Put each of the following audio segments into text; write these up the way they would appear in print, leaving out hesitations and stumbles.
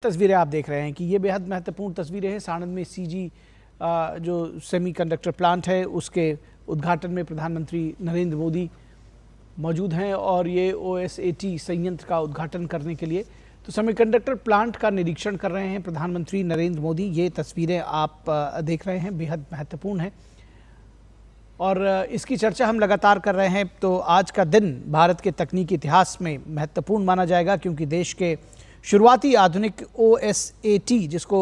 तस्वीरें आप देख रहे हैं कि ये बेहद महत्वपूर्ण तस्वीरें हैं। साणंद में सीजी जो सेमीकंडक्टर प्लांट है उसके उद्घाटन में प्रधानमंत्री नरेंद्र मोदी मौजूद हैं और ये OSAT संयंत्र का उद्घाटन करने के लिए तो सेमीकंडक्टर प्लांट का निरीक्षण कर रहे हैं प्रधानमंत्री नरेंद्र मोदी। ये तस्वीरें आप देख रहे हैं, बेहद महत्वपूर्ण है और इसकी चर्चा हम लगातार कर रहे हैं। तो आज का दिन भारत के तकनीकी इतिहास में महत्वपूर्ण माना जाएगा क्योंकि देश के शुरुआती आधुनिक OSAT जिसको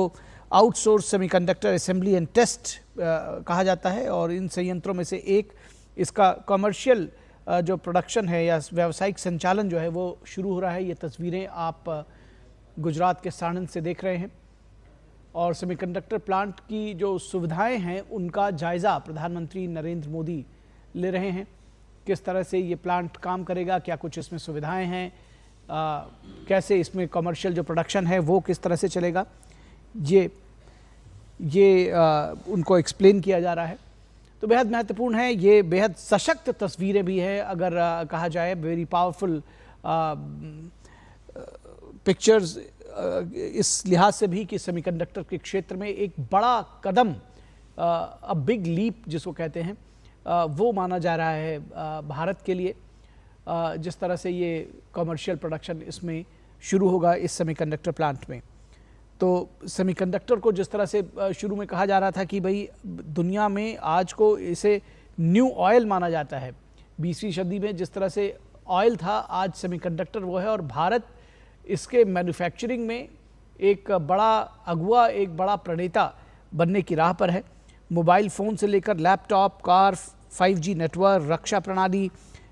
outsource semiconductor assembly and test कहा जाता है और इन संयंत्रों में से एक इसका कमर्शियल जो प्रोडक्शन है या व्यावसायिक संचालन जो है वो शुरू हो रहा है। ये तस्वीरें आप गुजरात के साणंद से देख रहे हैं और सेमीकंडक्टर प्लांट की जो सुविधाएं हैं उनका जायज़ा प्रधानमंत्री नरेंद्र मोदी ले रहे हैं। किस तरह से ये प्लांट काम करेगा, क्या कुछ इसमें सुविधाएं हैं, कैसे इसमें कमर्शियल जो प्रोडक्शन है वो किस तरह से चलेगा, ये उनको एक्सप्लेन किया जा रहा है। तो बेहद महत्वपूर्ण है, ये बेहद सशक्त तस्वीरें भी है अगर कहा जाए, वेरी पावरफुल पिक्चर्स इस लिहाज से भी कि सेमीकंडक्टर के क्षेत्र में एक बड़ा कदम, अ बिग लीप जिसको कहते हैं, वो माना जा रहा है भारत के लिए। जिस तरह से ये कमर्शियल प्रोडक्शन इसमें शुरू होगा इस सेमीकंडक्टर प्लांट में। तो सेमीकंडक्टर को जिस तरह से शुरू में कहा जा रहा था कि भाई दुनिया में आज को इसे न्यू ऑयल माना जाता है। 20वीं सदी में जिस तरह से ऑयल था, आज सेमीकंडक्टर वो है और भारत इसके मैन्युफैक्चरिंग में एक बड़ा अगुआ, एक बड़ा प्रणेता बनने की राह पर है। मोबाइल फ़ोन से लेकर लैपटॉप, कार, 5G नेटवर्क, रक्षा प्रणाली,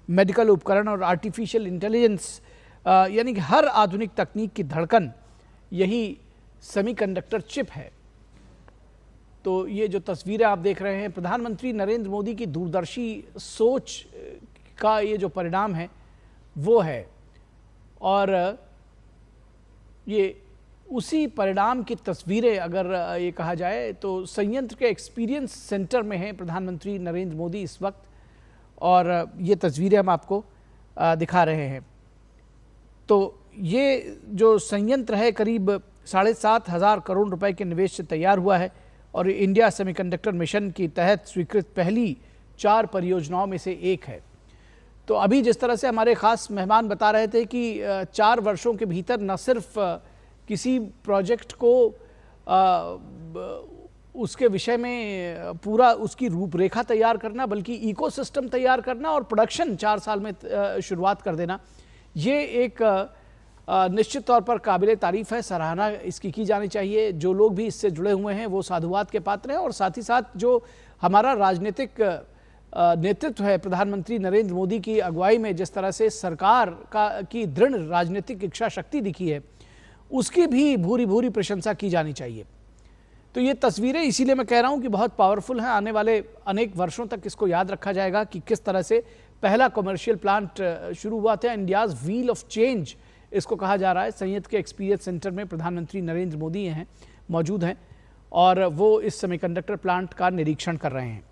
मेडिकल उपकरण और आर्टिफिशियल इंटेलिजेंस, यानी कि हर आधुनिक तकनीक की धड़कन यही सेमीकंडक्टर चिप है। तो ये जो तस्वीरें आप देख रहे हैं प्रधानमंत्री नरेंद्र मोदी की दूरदर्शी सोच का ये जो परिणाम है वो है और ये उसी परिणाम की तस्वीरें अगर ये कहा जाए तो संयंत्र के एक्सपीरियंस सेंटर में है प्रधानमंत्री नरेंद्र मोदी इस वक्त और ये तस्वीरें हम आपको दिखा रहे हैं। तो ये जो संयंत्र है करीब 7,500 करोड़ रुपए के निवेश से तैयार हुआ है और इंडिया सेमीकंडक्टर मिशन के तहत स्वीकृत पहली 4 परियोजनाओं में से एक है। तो अभी जिस तरह से हमारे ख़ास मेहमान बता रहे थे कि 4 वर्षों के भीतर न सिर्फ किसी प्रोजेक्ट को उसके विषय में पूरा उसकी रूपरेखा तैयार करना बल्कि इकोसिस्टम तैयार करना और प्रोडक्शन 4 साल में शुरुआत कर देना, ये एक निश्चित तौर पर काबिले तारीफ है, सराहना इसकी की जानी चाहिए। जो लोग भी इससे जुड़े हुए हैं वो साधुवाद के पात्र हैं और साथ ही साथ जो हमारा राजनीतिक नेतृत्व है प्रधानमंत्री नरेंद्र मोदी की अगुवाई में जिस तरह से सरकार की दृढ़ राजनीतिक इच्छा शक्ति दिखी है उसकी भी भूरी भूरी प्रशंसा की जानी चाहिए। तो ये तस्वीरें इसीलिए मैं कह रहा हूँ कि बहुत पावरफुल हैं। आने वाले अनेक वर्षों तक इसको याद रखा जाएगा कि किस तरह से पहला कमर्शियल प्लांट शुरू हुआ था। इंडियाज़ व्हील ऑफ चेंज इसको कहा जा रहा है। संयंत्र के एक्सपीरियंस सेंटर में प्रधानमंत्री नरेंद्र मोदी हैं, मौजूद हैं और वो इस सेमीकंडक्टर प्लांट का निरीक्षण कर रहे हैं।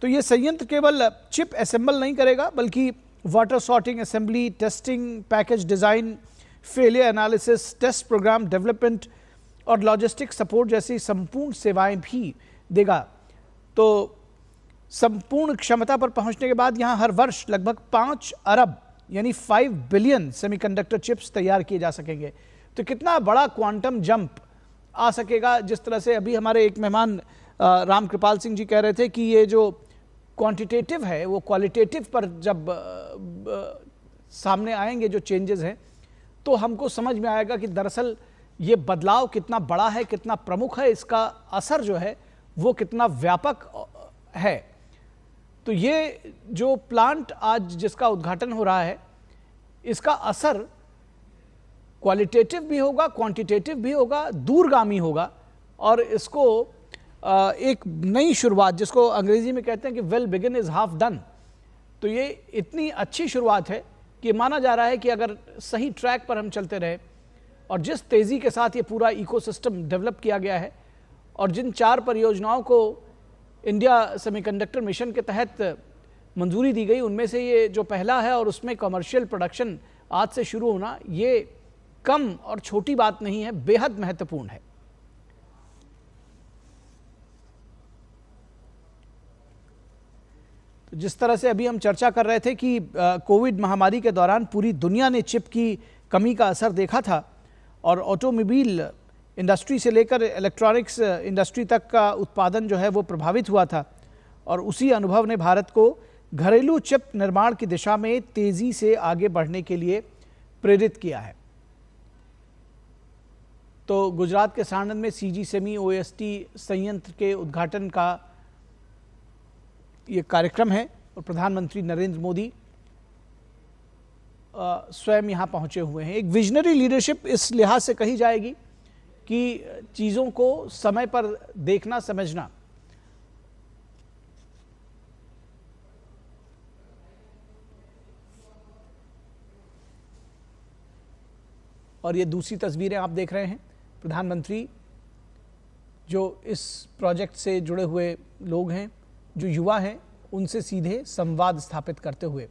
तो ये संयंत्र केवल चिप असेंबल नहीं करेगा बल्कि wafer sorting assembly, testing, package design, failure analysis, test program development और लॉजिस्टिक सपोर्ट जैसी संपूर्ण सेवाएं भी देगा। तो संपूर्ण क्षमता पर पहुंचने के बाद यहां हर वर्ष लगभग 5 अरब यानी 5 बिलियन सेमीकंडक्टर चिप्स तैयार किए जा सकेंगे। तो कितना बड़ा क्वांटम जंप आ सकेगा। जिस तरह से अभी हमारे एक मेहमान राम कृपाल सिंह जी कह रहे थे कि ये जो क्वांटिटेटिव है वो क्वालिटेटिव पर जब सामने आएंगे जो चेंजेस हैं तो हमको समझ में आएगा कि दरअसल ये बदलाव कितना बड़ा है, कितना प्रमुख है, इसका असर जो है वो कितना व्यापक है। तो ये जो प्लांट आज जिसका उद्घाटन हो रहा है इसका असर क्वालिटेटिव भी होगा, क्वांटिटेटिव भी होगा, दूरगामी होगा और इसको एक नई शुरुआत जिसको अंग्रेजी में कहते हैं कि well begin is half done. तो ये इतनी अच्छी शुरुआत है कि माना जा रहा है कि अगर सही ट्रैक पर हम चलते रहे और जिस तेज़ी के साथ ये पूरा इकोसिस्टम डेवलप किया गया है और जिन 4 परियोजनाओं को इंडिया सेमीकंडक्टर मिशन के तहत मंजूरी दी गई, उनमें से ये जो पहला है और उसमें कमर्शियल प्रोडक्शन आज से शुरू होना, ये कम और छोटी बात नहीं है, बेहद महत्वपूर्ण है। तो जिस तरह से अभी हम चर्चा कर रहे थे कि कोविड महामारी के दौरान पूरी दुनिया ने चिप की कमी का असर देखा था और ऑटोमोबाइल इंडस्ट्री से लेकर इलेक्ट्रॉनिक्स इंडस्ट्री तक का उत्पादन जो है वो प्रभावित हुआ था, और उसी अनुभव ने भारत को घरेलू चिप निर्माण की दिशा में तेजी से आगे बढ़ने के लिए प्रेरित किया है। तो गुजरात के साणंद में सीजी सेमी ओएसटी संयंत्र के उद्घाटन का ये कार्यक्रम है और प्रधानमंत्री नरेंद्र मोदी स्वयं यहाँ पहुँचे हुए हैं। एक विजनरी लीडरशिप इस लिहाज से कही जाएगी कि चीज़ों को समय पर देखना समझना। और ये दूसरी तस्वीरें आप देख रहे हैं, प्रधानमंत्री जो इस प्रोजेक्ट से जुड़े हुए लोग हैं, जो युवा हैं, उनसे सीधे संवाद स्थापित करते हुए।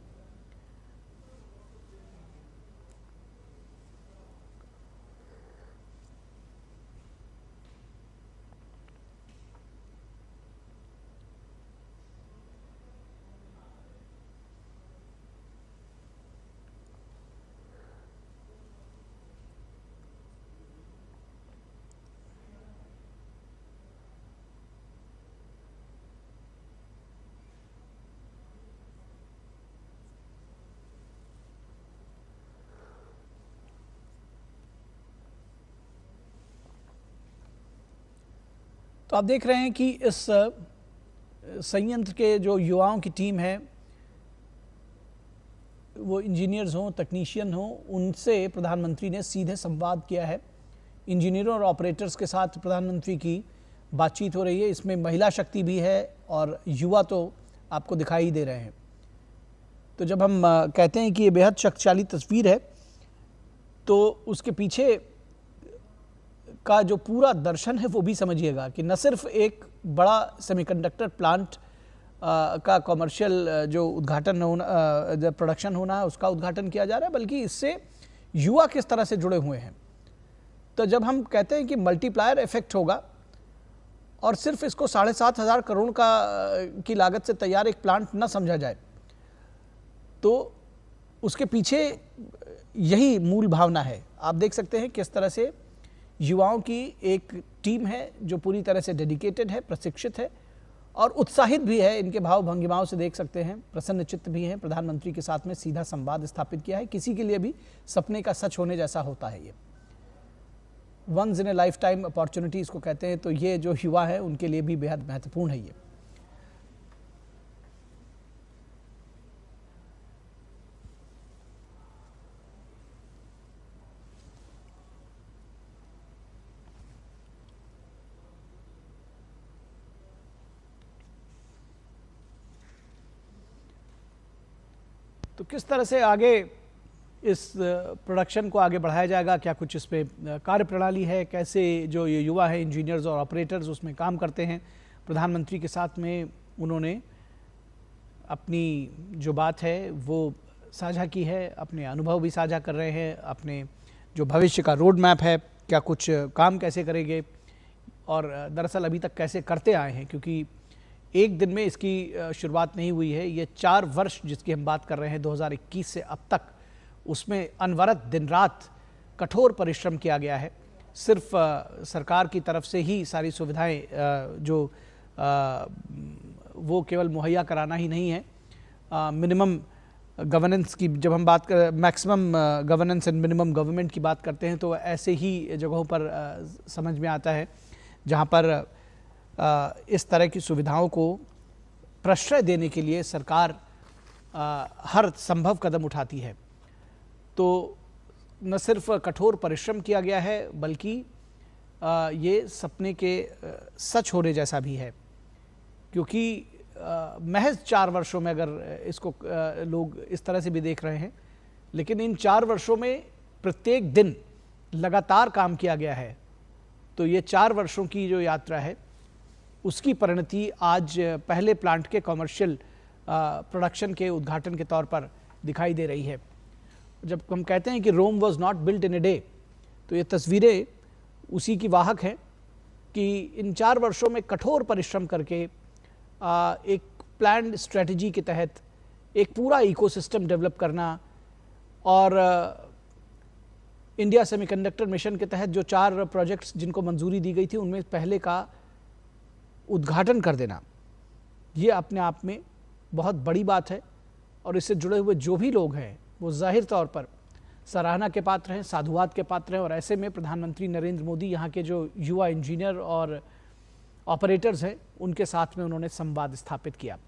तो आप देख रहे हैं कि इस संयंत्र के जो युवाओं की टीम है, वो इंजीनियर्स हों, तकनीशियन हों, उनसे प्रधानमंत्री ने सीधे संवाद किया है। इंजीनियरों और ऑपरेटर्स के साथ प्रधानमंत्री की बातचीत हो रही है। इसमें महिला शक्ति भी है और युवा तो आपको दिखाई दे रहे हैं। तो जब हम कहते हैं कि ये बेहद शक्तिशाली तस्वीर है, तो उसके पीछे का जो पूरा दर्शन है वो भी समझिएगा कि न सिर्फ एक बड़ा सेमीकंडक्टर प्लांट का कमर्शियल जो उद्घाटन होना, प्रोडक्शन होना है, उसका उद्घाटन किया जा रहा है, बल्कि इससे युवा किस तरह से जुड़े हुए हैं। तो जब हम कहते हैं कि मल्टीप्लायर इफेक्ट होगा और सिर्फ इसको 7,500 करोड़ की लागत से तैयार एक प्लांट न समझा जाए, तो उसके पीछे यही मूल भावना है। आप देख सकते हैं किस तरह से युवाओं की एक टीम है जो पूरी तरह से डेडिकेटेड है, प्रशिक्षित है और उत्साहित भी है। इनके भाव भंगिमाओं से देख सकते हैं, प्रसन्न चित्त भी हैं। प्रधानमंत्री के साथ में सीधा संवाद स्थापित किया है। किसी के लिए भी सपने का सच होने जैसा होता है ये, once in a lifetime opportunity इसको कहते हैं। तो ये जो युवा है उनके लिए भी बेहद महत्वपूर्ण है ये। तो किस तरह से आगे इस प्रोडक्शन को आगे बढ़ाया जाएगा, क्या कुछ इस पे कार्य प्रणाली है, कैसे जो ये युवा है इंजीनियर्स और ऑपरेटर्स उसमें काम करते हैं। प्रधानमंत्री के साथ में उन्होंने अपनी जो बात है वो साझा की है, अपने अनुभव भी साझा कर रहे हैं, अपने जो भविष्य का रोड मैप है, क्या कुछ काम कैसे करेंगे और दरअसल अभी तक कैसे करते आए हैं, क्योंकि एक दिन में इसकी शुरुआत नहीं हुई है। ये 4 वर्ष जिसकी हम बात कर रहे हैं 2021 से अब तक, उसमें अनवरत दिन रात कठोर परिश्रम किया गया है। सिर्फ सरकार की तरफ से ही सारी सुविधाएं जो वो केवल मुहैया कराना ही नहीं है, मिनिमम गवर्नेंस की जब हम बात कर, maximum governance and minimum government की बात करते हैं, तो ऐसे ही जगहों पर समझ में आता है जहाँ पर इस तरह की सुविधाओं को प्रश्रय देने के लिए सरकार हर संभव कदम उठाती है। तो न सिर्फ कठोर परिश्रम किया गया है, बल्कि ये सपने के सच होने जैसा भी है, क्योंकि महज 4 वर्षों में अगर इसको लोग इस तरह से भी देख रहे हैं, लेकिन इन 4 वर्षों में प्रत्येक दिन लगातार काम किया गया है। तो ये 4 वर्षों की जो यात्रा है उसकी परिणति आज पहले प्लांट के कमर्शियल प्रोडक्शन के उद्घाटन के तौर पर दिखाई दे रही है। जब हम कहते हैं कि Rome was not built in a day, तो ये तस्वीरें उसी की वाहक हैं कि इन 4 वर्षों में कठोर परिश्रम करके एक प्लान्ड स्ट्रेटजी के तहत एक पूरा इकोसिस्टम डेवलप करना और इंडिया सेमीकंडक्टर मिशन के तहत जो 4 प्रोजेक्ट्स जिनको मंजूरी दी गई थी उनमें पहले का उद्घाटन कर देना, ये अपने आप में बहुत बड़ी बात है। और इससे जुड़े हुए जो भी लोग हैं वो जाहिर तौर पर सराहना के पात्र हैं, साधुवाद के पात्र हैं। और ऐसे में प्रधानमंत्री नरेंद्र मोदी यहाँ के जो युवा इंजीनियर और ऑपरेटर्स हैं उनके साथ में उन्होंने संवाद स्थापित किया।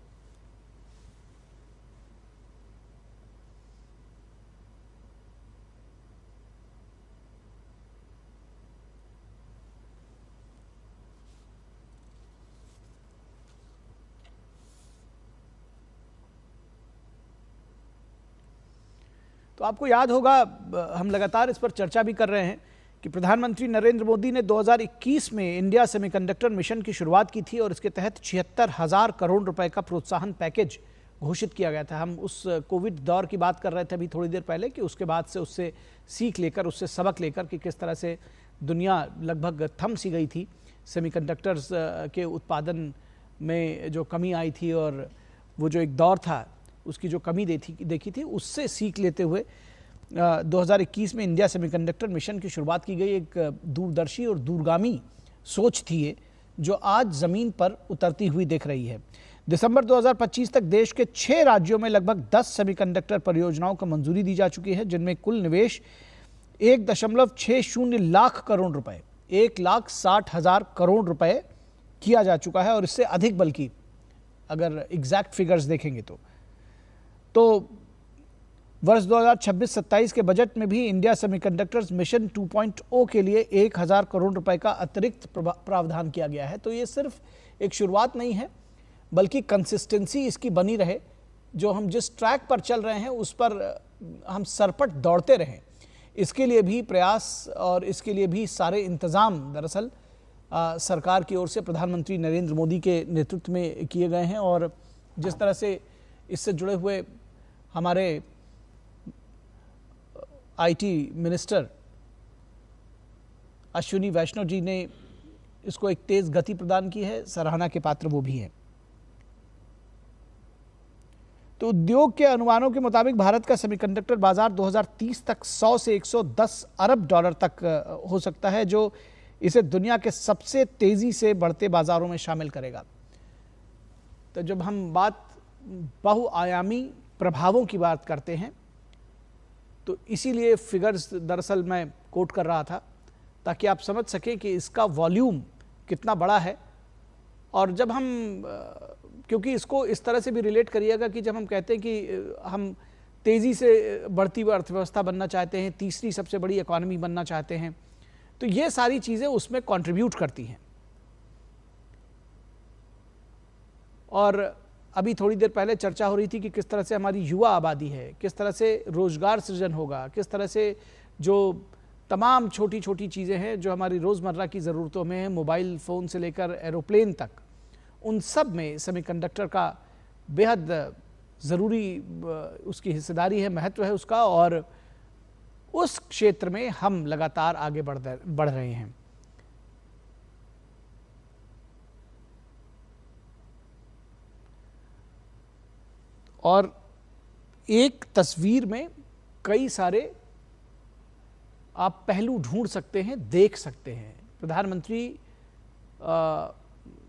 तो आपको याद होगा, हम लगातार इस पर चर्चा भी कर रहे हैं कि प्रधानमंत्री नरेंद्र मोदी ने 2021 में इंडिया सेमीकंडक्टर मिशन की शुरुआत की थी और इसके तहत 76,000 करोड़ रुपए का प्रोत्साहन पैकेज घोषित किया गया था। हम उस कोविड दौर की बात कर रहे थे अभी थोड़ी देर पहले कि उसके बाद से उससे सीख लेकर, उससे सबक लेकर कि किस तरह से दुनिया लगभग थम सी गई थी, सेमीकंडक्टर्स के उत्पादन में जो कमी आई थी और वो जो एक दौर था उसकी जो कमी देखी थी, उससे सीख लेते हुए 2021 में इंडिया सेमीकंडक्टर मिशन की शुरुआत की गई। एक दूरदर्शी और दूरगामी सोच थी ये, जो आज ज़मीन पर उतरती हुई दिख रही है। दिसंबर 2025 तक देश के 6 राज्यों में लगभग 10 सेमीकंडक्टर परियोजनाओं को मंजूरी दी जा चुकी है, जिनमें कुल निवेश 1.60 लाख करोड़ रुपए, 1,60,000 करोड़ रुपए किया जा चुका है। और इससे अधिक, बल्कि अगर एग्जैक्ट फिगर्स देखेंगे तो वर्ष 2026-27 के बजट में भी इंडिया सेमीकंडक्टर्स मिशन 2.0 के लिए 1,000 करोड़ रुपए का अतिरिक्त प्रावधान किया गया है। तो ये सिर्फ एक शुरुआत नहीं है, बल्कि कंसिस्टेंसी इसकी बनी रहे, जो हम जिस ट्रैक पर चल रहे हैं उस पर हम सरपट दौड़ते रहें, इसके लिए भी प्रयास और इसके लिए भी सारे इंतज़ाम दरअसल सरकार की ओर से प्रधानमंत्री नरेंद्र मोदी के नेतृत्व में किए गए हैं। और जिस तरह से इससे जुड़े हुए हमारे आईटी मिनिस्टर अश्विनी वैष्णव जी ने इसको एक तेज गति प्रदान की है, सराहना के पात्र वो भी हैं। तो उद्योग के अनुमानों के मुताबिक भारत का सेमीकंडक्टर बाजार 2030 तक 100 से 110 अरब डॉलर तक हो सकता है, जो इसे दुनिया के सबसे तेजी से बढ़ते बाजारों में शामिल करेगा। तो जब हम बात बहुआयामी प्रभावों की बात करते हैं तो इसीलिए फिगर्स दरअसल मैं कोट कर रहा था, ताकि आप समझ सकें कि इसका वॉल्यूम कितना बड़ा है। और जब हम, क्योंकि इसको इस तरह से भी रिलेट करिएगा कि जब हम कहते हैं कि हम तेज़ी से बढ़ती हुई अर्थव्यवस्था बनना चाहते हैं, तीसरी सबसे बड़ी इकॉनमी बनना चाहते हैं, तो ये सारी चीज़ें उसमें कंट्रीब्यूट करती हैं। और अभी थोड़ी देर पहले चर्चा हो रही थी कि किस तरह से हमारी युवा आबादी है, किस तरह से रोजगार सृजन होगा, किस तरह से जो तमाम छोटी छोटी चीज़ें हैं जो हमारी रोज़मर्रा की ज़रूरतों में हैं, मोबाइल फ़ोन से लेकर एरोप्लेन तक, उन सब में सेमीकंडक्टर का बेहद ज़रूरी उसकी हिस्सेदारी है, महत्व है उसका। और उस क्षेत्र में हम लगातार आगे बढ़ रहे हैं। और एक तस्वीर में कई सारे आप पहलू ढूंढ सकते हैं, देख सकते हैं। प्रधानमंत्री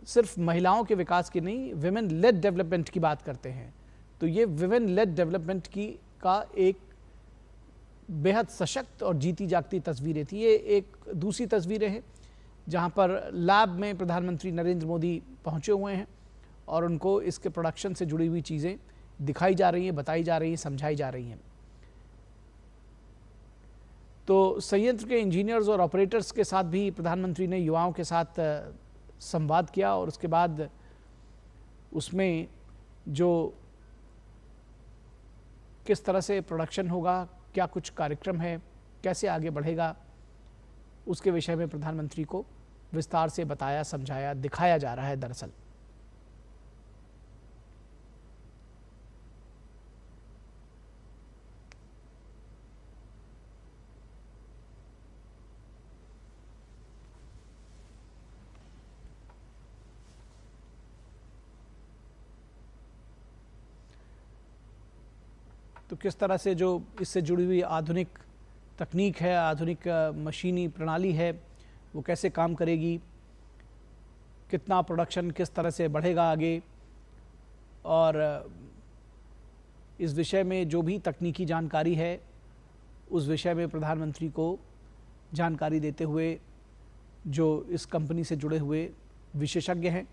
सिर्फ महिलाओं के विकास की नहीं, विमेन लेड डेवलपमेंट की बात करते हैं। तो ये विमेन लेड डेवलपमेंट की का एक बेहद सशक्त और जीती जागती तस्वीरें थी। ये एक दूसरी तस्वीरें हैं जहां पर लैब में प्रधानमंत्री नरेंद्र मोदी पहुंचे हुए हैं और उनको इसके प्रोडक्शन से जुड़ी हुई चीज़ें दिखाई जा रही हैं, बताई जा रही हैं, समझाई जा रही हैं। तो संयंत्र के इंजीनियर्स और ऑपरेटर्स के साथ भी प्रधानमंत्री ने युवाओं के साथ संवाद किया और उसके बाद उसमें जो किस तरह से प्रोडक्शन होगा, क्या कुछ कार्यक्रम है, कैसे आगे बढ़ेगा, उसके विषय में प्रधानमंत्री को विस्तार से बताया, समझाया, दिखाया जा रहा है दरअसल। तो किस तरह से जो इससे जुड़ी हुई आधुनिक तकनीक है, आधुनिक मशीनी प्रणाली है, वो कैसे काम करेगी, कितना प्रोडक्शन किस तरह से बढ़ेगा आगे, और इस विषय में जो भी तकनीकी जानकारी है उस विषय में प्रधानमंत्री को जानकारी देते हुए जो इस कंपनी से जुड़े हुए विशेषज्ञ हैं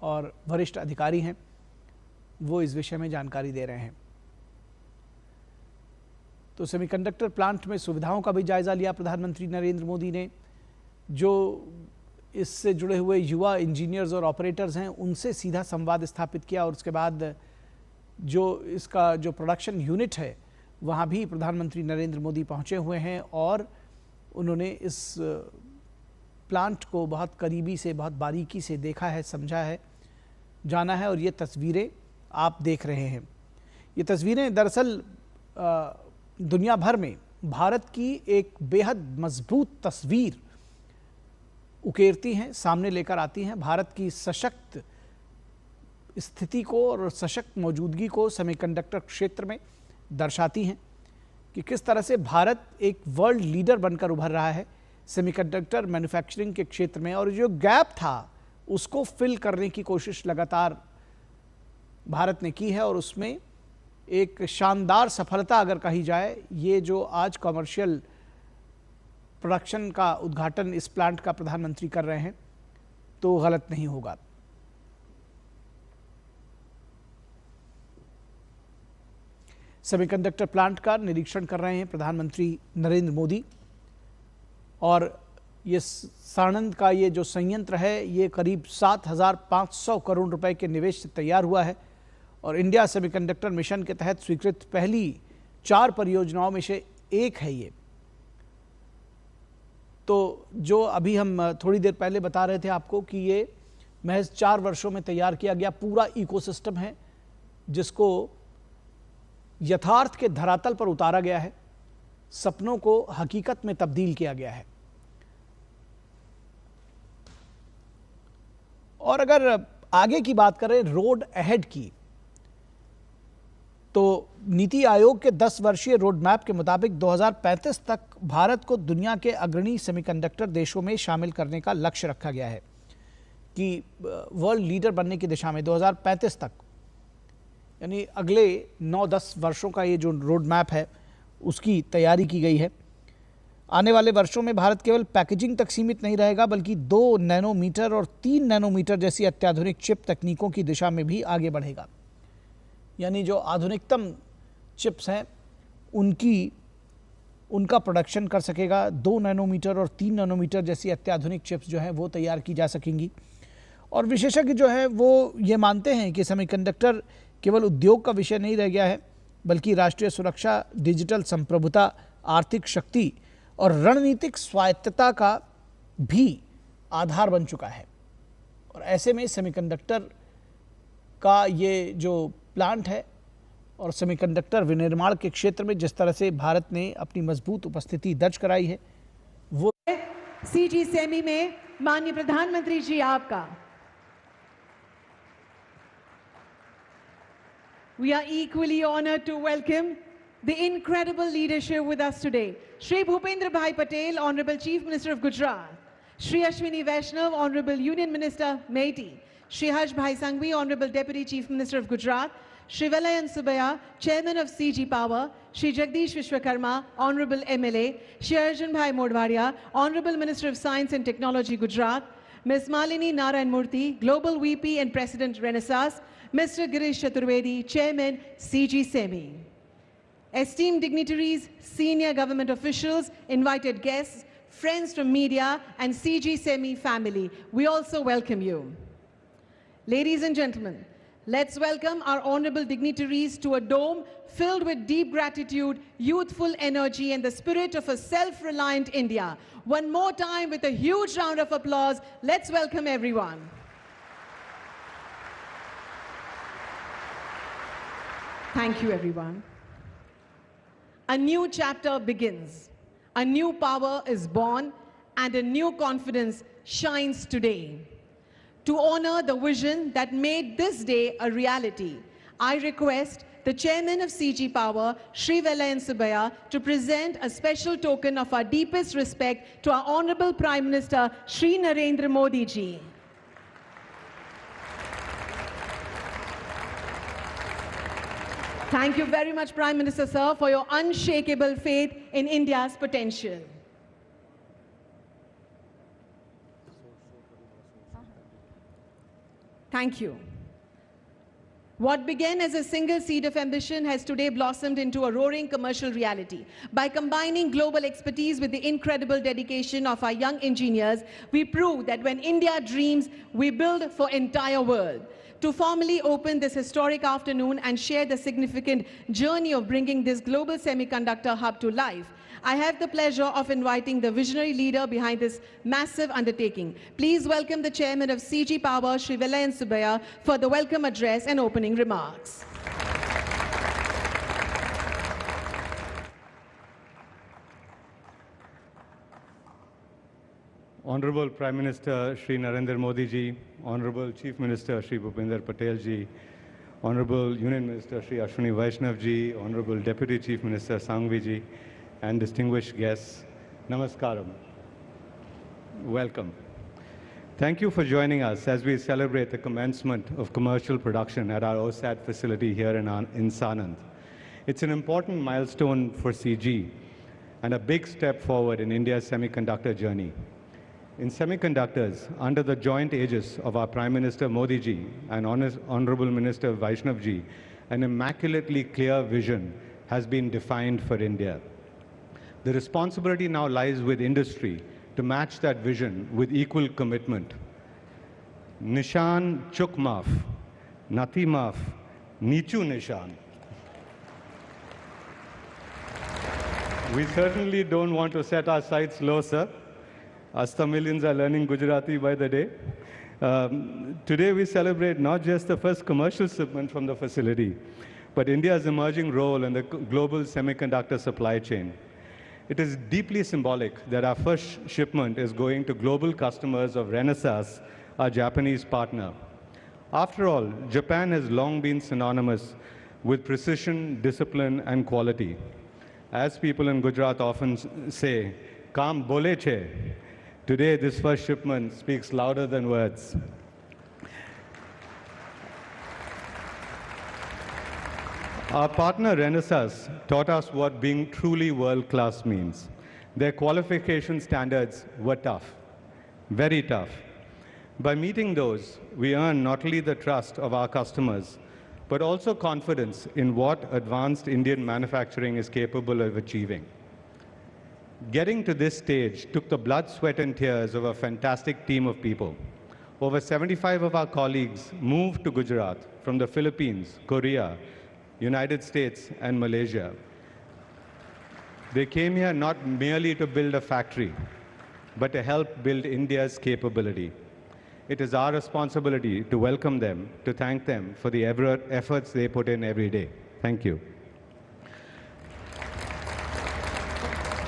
और वरिष्ठ अधिकारी हैं वो इस विषय में जानकारी दे रहे हैं। तो सेमीकंडक्टर प्लांट में सुविधाओं का भी जायज़ा लिया प्रधानमंत्री नरेंद्र मोदी ने। जो इससे जुड़े हुए युवा इंजीनियर्स और ऑपरेटर्स हैं उनसे सीधा संवाद स्थापित किया, और उसके बाद जो इसका जो प्रोडक्शन यूनिट है वहाँ भी प्रधानमंत्री नरेंद्र मोदी पहुँचे हुए हैं और उन्होंने इस प्लांट को बहुत करीबी से, बहुत बारीकी से देखा है, समझा है, जाना है। और ये तस्वीरें आप देख रहे हैं, ये तस्वीरें दरअसल दुनिया भर में भारत की एक बेहद मजबूत तस्वीर उकेरती हैं, सामने लेकर आती हैं। भारत की सशक्त स्थिति को और सशक्त मौजूदगी को सेमीकंडक्टर क्षेत्र में दर्शाती हैं कि किस तरह से भारत एक वर्ल्ड लीडर बनकर उभर रहा है सेमीकंडक्टर मैन्युफैक्चरिंग के क्षेत्र में। और जो गैप था उसको फिल करने की कोशिश लगातार भारत ने की है, और उसमें एक शानदार सफलता अगर कही जाए, ये जो आज कमर्शियल प्रोडक्शन का उद्घाटन इस प्लांट का प्रधानमंत्री कर रहे हैं तो गलत नहीं होगा। सेमीकंडक्टर प्लांट का निरीक्षण कर रहे हैं प्रधानमंत्री नरेंद्र मोदी, और ये साणंद का ये जो संयंत्र है ये करीब 7,500 करोड़ रुपए के निवेश से तैयार हुआ है और इंडिया सेमीकंडक्टर मिशन के तहत स्वीकृत पहली 4 परियोजनाओं में से एक है ये। तो जो अभी हम थोड़ी देर पहले बता रहे थे आपको कि ये महज 4 वर्षों में तैयार किया गया पूरा इकोसिस्टम है जिसको यथार्थ के धरातल पर उतारा गया है, सपनों को हकीकत में तब्दील किया गया है। और अगर आगे की बात करें रोड अहेड की, तो नीति आयोग के 10 वर्षीय रोड मैप के मुताबिक 2035 तक भारत को दुनिया के अग्रणी सेमीकंडक्टर देशों में शामिल करने का लक्ष्य रखा गया है कि वर्ल्ड लीडर बनने की दिशा में 2035 तक, यानी अगले 9-10 वर्षों का ये जो रोड मैप है उसकी तैयारी की गई है। आने वाले वर्षों में भारत केवल पैकेजिंग तक सीमित नहीं रहेगा बल्कि 2 नैनोमीटर और 3 नैनोमीटर जैसी अत्याधुनिक चिप तकनीकों की दिशा में भी आगे बढ़ेगा। यानी जो आधुनिकतम चिप्स हैं उनका प्रोडक्शन कर सकेगा। 2 नैनोमीटर और 3 नैनोमीटर जैसी अत्याधुनिक चिप्स जो हैं वो तैयार की जा सकेंगी। और विशेषज्ञ जो है वो ये मानते हैं कि सेमीकंडक्टर केवल उद्योग का विषय नहीं रह गया है बल्कि राष्ट्रीय सुरक्षा, डिजिटल संप्रभुता, आर्थिक शक्ति और रणनीतिक स्वायत्तता का भी आधार बन चुका है। और ऐसे में सेमीकंडक्टर का ये जो प्लांट है और सेमीकंडक्टर विनिर्माण के क्षेत्र में जिस तरह से भारत ने अपनी मजबूत उपस्थिति दर्ज कराई है वो सीजी सेमी में माननीय प्रधानमंत्री जी आपका। We are equally honored to welcome the incredible leadership with us today. Shri Bhupendra Bhai Patel, Honorable Chief Minister of Gujarat. Shri Ashwini Vaishnav, Honorable Union Minister, Meiti. Shri Harsh Bhai Sanghvi, Honorable Deputy Chief Minister of Gujarat. Shri Velayan Subaya, Chairman of CG Power. Shri Jagdish Vishwakarma, Honorable MLA. Shri Arjun Bhai Modwaria, Honorable Minister of Science and Technology, Gujarat. Ms. Malini Narayan Murthy, Global VP and President, Renaissance. Mr. Girish Chaturvedi, Chairman, CG SEMI. Esteemed dignitaries, senior government officials, invited guests, friends from media, and CG SEMI family, we also welcome you. Ladies and gentlemen, let's welcome our honorable dignitaries to a dome filled with deep gratitude, youthful energy, and the spirit of a self-reliant India. One more time with a huge round of applause, let's welcome everyone. Thank you, everyone. A new chapter begins. A new power is born, and a new confidence shines today. To honor the vision that made this day a reality, I request the chairman of CG Power, Shri Vellayan Subbiah, to present a special token of our deepest respect to our Honorable Prime Minister, Shri Narendra Modi ji. Thank you very much, Prime Minister, sir, for your unshakable faith in India's potential. Thank you. What began as a single seed of ambition has today blossomed into a roaring commercial reality. By combining global expertise with the incredible dedication of our young engineers, we prove that when India dreams, we build for entire world. To formally open this historic afternoon and share the significant journey of bringing this global semiconductor hub to life, I have the pleasure of inviting the visionary leader behind this massive undertaking. Please welcome the chairman of CG Power, Shri Vellayan Subbiah, for the welcome address and opening remarks. Honorable Prime Minister Shri Narendra Modi ji, Honorable Chief Minister Shri Bhupinder Patel ji, Honorable Union Minister Shri Ashwini Vaishnav ji, Honorable Deputy Chief Minister Sanghvi ji, and distinguished guests, Namaskaram. Welcome. Thank you for joining us as we celebrate the commencement of commercial production at our OSAT facility here in Sanand. It's an important milestone for CG and a big step forward in India's semiconductor journey. In semiconductors, under the joint aegis of our Prime Minister Modi ji and Honorable Minister Vaishnav ji, an immaculately clear vision has been defined for India. The responsibility now lies with industry to match that vision with equal commitment. Nishan chuk maaf, nati maaf, nichu nishan. We certainly don't want to set our sights low, sir. As Tamilians are learning Gujarati by the day. Today we celebrate not just the first commercial shipment from the facility, but India's emerging role in the global semiconductor supply chain. It is deeply symbolic that our first shipment is going to global customers of Renesas, our Japanese partner. After all, Japan has long been synonymous with precision, discipline, and quality. As people in Gujarat often say, "Kaam bole che." Today, this first shipment speaks louder than words. Our partner Renesas taught us what being truly world-class means. Their qualification standards were tough, very tough. By meeting those, we earn not only the trust of our customers, but also confidence in what advanced Indian manufacturing is capable of achieving. Getting to this stage took the blood, sweat, and tears of a fantastic team of people. Over 75 of our colleagues moved to Gujarat from the Philippines, Korea, United States, and Malaysia. They came here not merely to build a factory, but to help build India's capability. It is our responsibility to welcome them, to thank them for the efforts they put in every day. Thank you.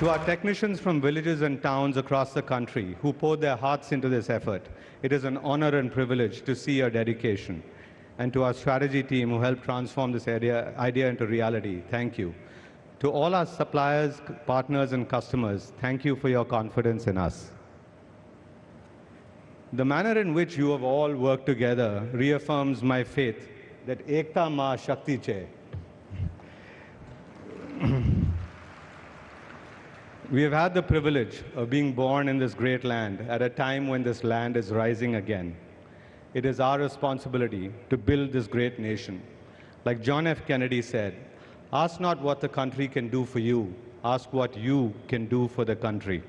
To our technicians from villages and towns across the country who poured their hearts into this effort, it is an honor and privilege to see your dedication. And to our strategy team who helped transform this idea into reality, thank you. To all our suppliers, partners, and customers, thank you for your confidence in us. The manner in which you have all worked together reaffirms my faith that Ekta Ma Shakti Che. We have had the privilege of being born in this great land at a time when this land is rising again. It is our responsibility to build this great nation. Like John F. Kennedy said, ask not what the country can do for you, ask what you can do for the country.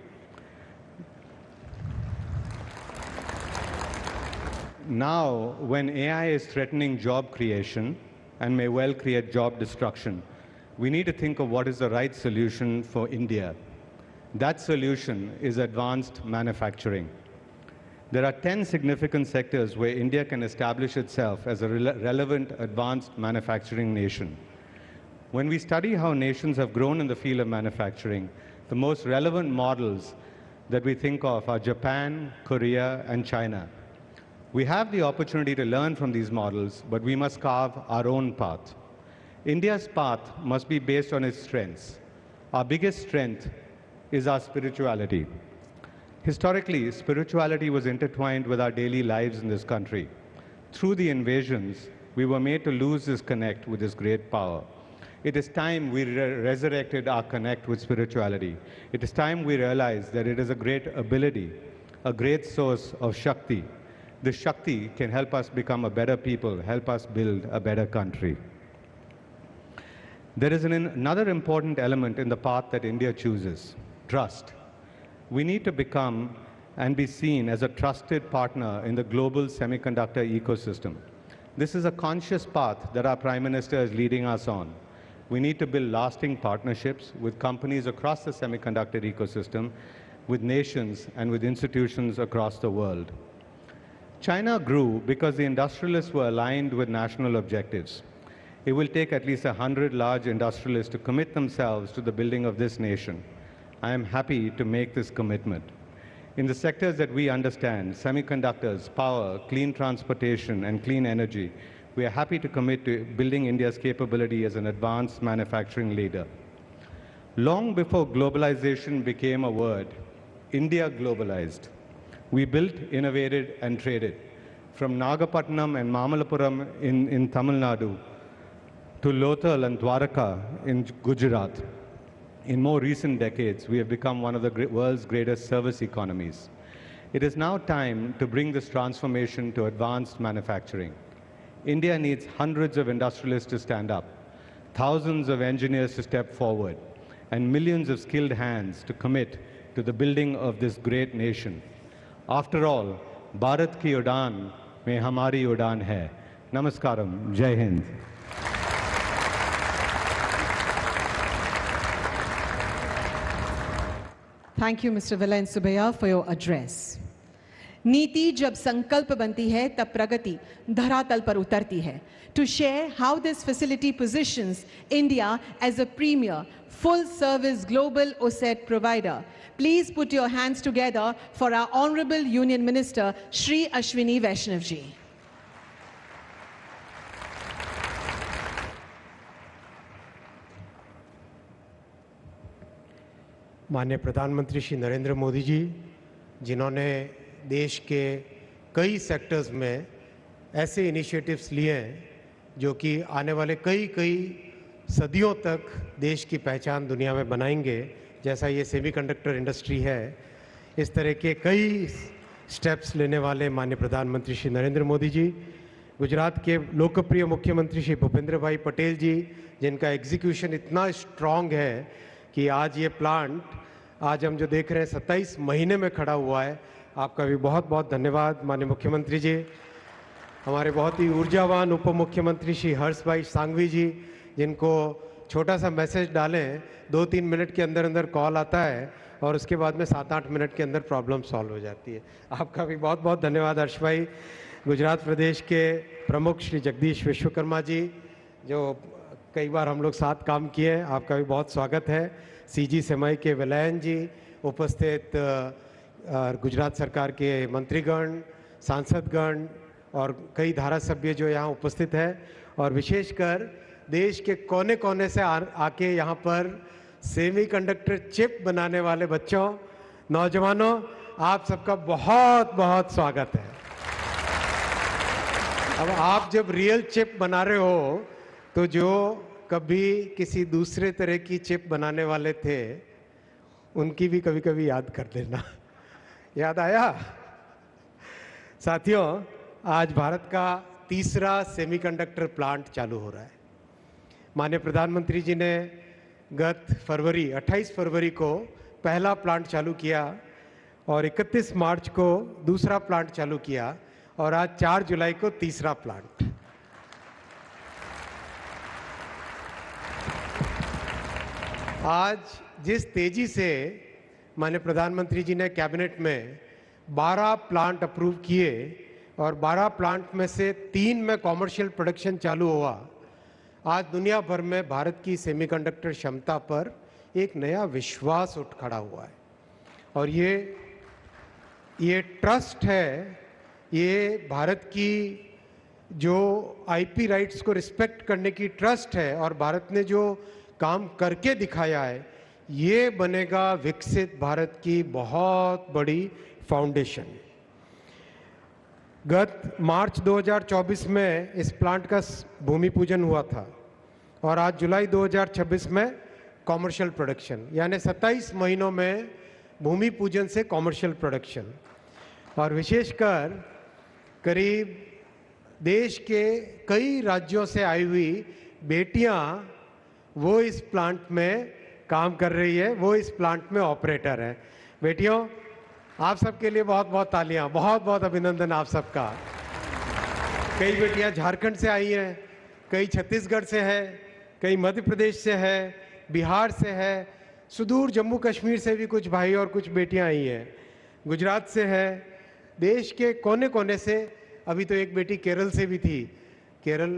Now, when AI is threatening job creation and may well create job destruction, we need to think of what is the right solution for India. That solution is advanced manufacturing. There are 10 significant sectors where India can establish itself as a relevant advanced manufacturing nation. When we study how nations have grown in the field of manufacturing, the most relevant models that we think of are Japan, Korea, and China. We have the opportunity to learn from these models, but we must carve our own path. India's path must be based on its strengths. Our biggest strength is our spirituality. Historically, spirituality was intertwined with our daily lives in this country. Through the invasions, we were made to lose this connect with this great power. It is time we resurrected our connect with spirituality. It is time we realized that it is a great ability, a great source of Shakti. This Shakti can help us become a better people, help us build a better country. There is another important element in the path that India chooses, trust. We need to become and be seen as a trusted partner in the global semiconductor ecosystem. This is a conscious path that our Prime Minister is leading us on. We need to build lasting partnerships with companies across the semiconductor ecosystem, with nations and with institutions across the world. China grew because the industrialists were aligned with national objectives. It will take at least 100 large industrialists to commit themselves to the building of this nation. I am happy to make this commitment. In the sectors that we understand, semiconductors, power, clean transportation, and clean energy, we are happy to commit to building India's capability as an advanced manufacturing leader. Long before globalization became a word, India globalized. We built, innovated, and traded. From Nagapattinam and Mamallapuram in Tamil Nadu to Lothal and Dwarka in Gujarat. In more recent decades, we have become one of the world's greatest service economies. It is now time to bring this transformation to advanced manufacturing. India needs hundreds of industrialists to stand up, thousands of engineers to step forward, and millions of skilled hands to commit to the building of this great nation. After all, Bharat ki udaan mein hamari udaan hai. Namaskaram. Jai Hind. Thank you, Mr. Vilayan Subbiah, for your address. नीति जब संकल्प बनती है तब प्रगति धरातल पर उतरती है. To share how this facility positions India as a premier, full-service global OSAT provider, please put your hands together for our Honorable Union Minister, Shri Ashwini Vaishnav ji. माननीय प्रधानमंत्री श्री नरेंद्र मोदी जी, जिन्होंने देश के कई सेक्टर्स में ऐसे इनिशिएटिव्स लिए हैं जो कि आने वाले कई सदियों तक देश की पहचान दुनिया में बनाएंगे, जैसा ये सेमीकंडक्टर इंडस्ट्री है, इस तरह के कई स्टेप्स लेने वाले माननीय प्रधानमंत्री श्री नरेंद्र मोदी जी, गुजरात के लोकप्रिय मुख्यमंत्री श्री भूपेंद्र भाई पटेल जी, जिनका एग्जीक्यूशन इतना स्ट्रांग है कि आज ये प्लांट, आज हम जो देख रहे हैं 27 महीने में खड़ा हुआ है. आपका भी बहुत बहुत धन्यवाद माननीय मुख्यमंत्री जी. हमारे बहुत ही ऊर्जावान उप मुख्यमंत्री श्री हर्ष भाई सांघवी जी, जिनको छोटा सा मैसेज डालें 2-3 मिनट के अंदर अंदर कॉल आता है और उसके बाद में 7-8 मिनट के अंदर प्रॉब्लम सॉल्व हो जाती है. आपका भी बहुत बहुत धन्यवाद हर्ष भाई. गुजरात प्रदेश के प्रमुख श्री जगदीश विश्वकर्मा जी, जो कई बार हम लोग साथ काम किए हैं, आपका भी बहुत स्वागत है. सीजी सेमई के विलायन जी, उपस्थित गुजरात सरकार के मंत्रीगण, सांसदगण और कई धारासभ्य जो यहाँ उपस्थित है, और विशेषकर देश के कोने कोने से आके यहाँ पर सेमीकंडक्टर चिप बनाने वाले बच्चों, नौजवानों, आप सबका बहुत बहुत स्वागत है. अब आप जब रियल चिप बना रहे हो तो जो कभी किसी दूसरे तरह की चिप बनाने वाले थे उनकी भी कभी कभी याद कर लेना. याद आया? साथियों, आज भारत का तीसरा सेमीकंडक्टर प्लांट चालू हो रहा है. माननीय प्रधानमंत्री जी ने गत 28 फरवरी को पहला प्लांट चालू किया और 31 मार्च को दूसरा प्लांट चालू किया और आज 4 जुलाई को तीसरा प्लांट. आज जिस तेजी से माननीय प्रधानमंत्री जी ने कैबिनेट में 12 प्लांट अप्रूव किए और 12 प्लांट में से 3 में कॉमर्शियल प्रोडक्शन चालू हुआ, आज दुनिया भर में भारत की सेमीकंडक्टर क्षमता पर एक नया विश्वास उठ खड़ा हुआ है. और ये ट्रस्ट है, ये भारत की जो आईपी राइट्स को रिस्पेक्ट करने की ट्रस्ट है और भारत ने जो काम करके दिखाया है, ये बनेगा विकसित भारत की बहुत बड़ी फाउंडेशन। गत मार्च 2024 में इस प्लांट का भूमि पूजन हुआ था और आज जुलाई 2026 में कॉमर्शियल प्रोडक्शन, यानी 27 महीनों में भूमि पूजन से कॉमर्शियल प्रोडक्शन। और विशेषकर करीब देश के कई राज्यों से आई हुई बेटियां वो इस प्लांट में काम कर रही है, वो इस प्लांट में ऑपरेटर है। बेटियों, आप सबके लिए बहुत बहुत तालियां, बहुत बहुत अभिनंदन आप सबका। कई बेटियां झारखंड से आई हैं, कई छत्तीसगढ़ से है, कई मध्य प्रदेश से है, बिहार से है, सुदूर जम्मू कश्मीर से भी कुछ भाई और कुछ बेटियां आई हैं, गुजरात से है, देश के कोने कोने से। अभी तो एक बेटी केरल से भी थी, केरल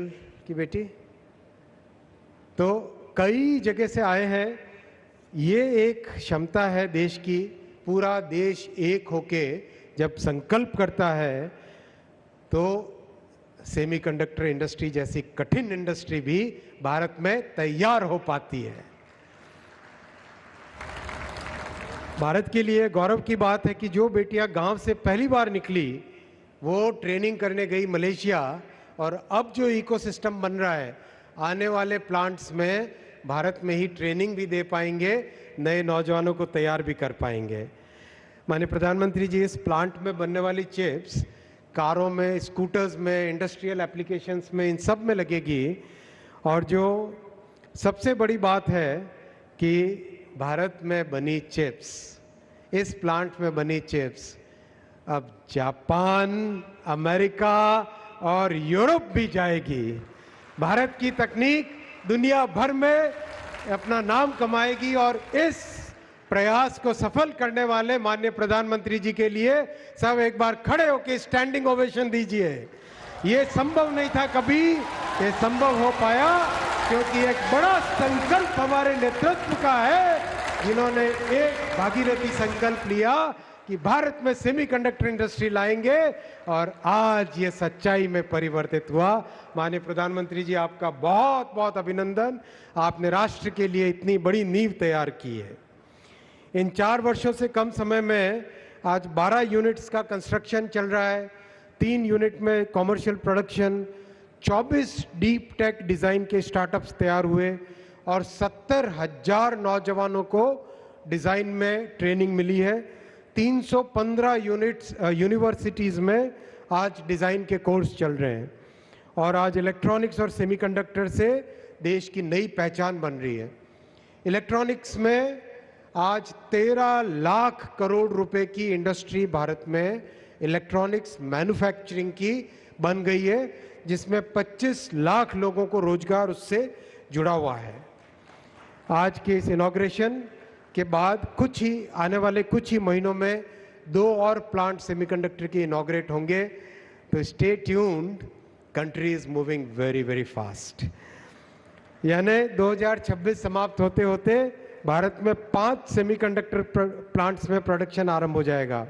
की बेटी, तो कई जगह से आए हैं। ये एक क्षमता है देश की, पूरा देश एक होके जब संकल्प करता है तो सेमीकंडक्टर इंडस्ट्री जैसी कठिन इंडस्ट्री भी भारत में तैयार हो पाती है। भारत के लिए गौरव की बात है कि जो बेटियां गांव से पहली बार निकली वो ट्रेनिंग करने गई मलेशिया, और अब जो इकोसिस्टम बन रहा है, आने वाले प्लांट्स में भारत में ही ट्रेनिंग भी दे पाएंगे, नए नौजवानों को तैयार भी कर पाएंगे। माननीय प्रधानमंत्री जी, इस प्लांट में बनने वाली चिप्स कारों में, स्कूटर्स में, इंडस्ट्रियल एप्लीकेशंस में, इन सब में लगेगी। और जो सबसे बड़ी बात है कि भारत में बनी चिप्स, इस प्लांट में बनी चिप्स अब जापान, अमेरिका और यूरोप भी जाएगी। भारत की तकनीक दुनिया भर में अपना नाम कमाएगी और इस प्रयास को सफल करने वाले माननीय प्रधानमंत्री जी के लिए सब एक बार खड़े होकर स्टैंडिंग ओवेशन दीजिए। ये संभव नहीं था कभी, ये संभव हो पाया क्योंकि एक बड़ा संकल्प हमारे नेतृत्व का है, जिन्होंने एक भागीरथी संकल्प लिया कि भारत में सेमीकंडक्टर इंडस्ट्री लाएंगे, और आज ये सच्चाई में परिवर्तित हुआ। माननीय प्रधानमंत्री जी, आपका बहुत बहुत अभिनंदन। आपने राष्ट्र के लिए इतनी बड़ी नींव तैयार की है। इन 4 वर्षों से कम समय में आज 12 यूनिट्स का कंस्ट्रक्शन चल रहा है, 3 यूनिट में commercial production, 24 deep tech design के स्टार्टअप्स तैयार हुए और 70,000 नौजवानों को डिज़ाइन में ट्रेनिंग मिली है। 315 यूनिट्स यूनिवर्सिटीज़ में आज डिज़ाइन के कोर्स चल रहे हैं और आज इलेक्ट्रॉनिक्स और सेमीकंडक्टर से देश की नई पहचान बन रही है। इलेक्ट्रॉनिक्स में आज 13 लाख करोड़ रुपए की इंडस्ट्री भारत में इलेक्ट्रॉनिक्स मैन्युफैक्चरिंग की बन गई है, जिसमें 25 लाख लोगों को रोजगार उससे जुड़ा हुआ है। आज के इस इनॉग्रेशन के बाद आने वाले कुछ ही महीनों में 2 और प्लांट सेमीकंडक्टर के इनॉग्रेट होंगे, तो stay tuned, country is moving very very fast. यानी 2026 समाप्त होते होते भारत में 5 सेमीकंडक्टर प्लांट्स में प्रोडक्शन आरंभ हो जाएगा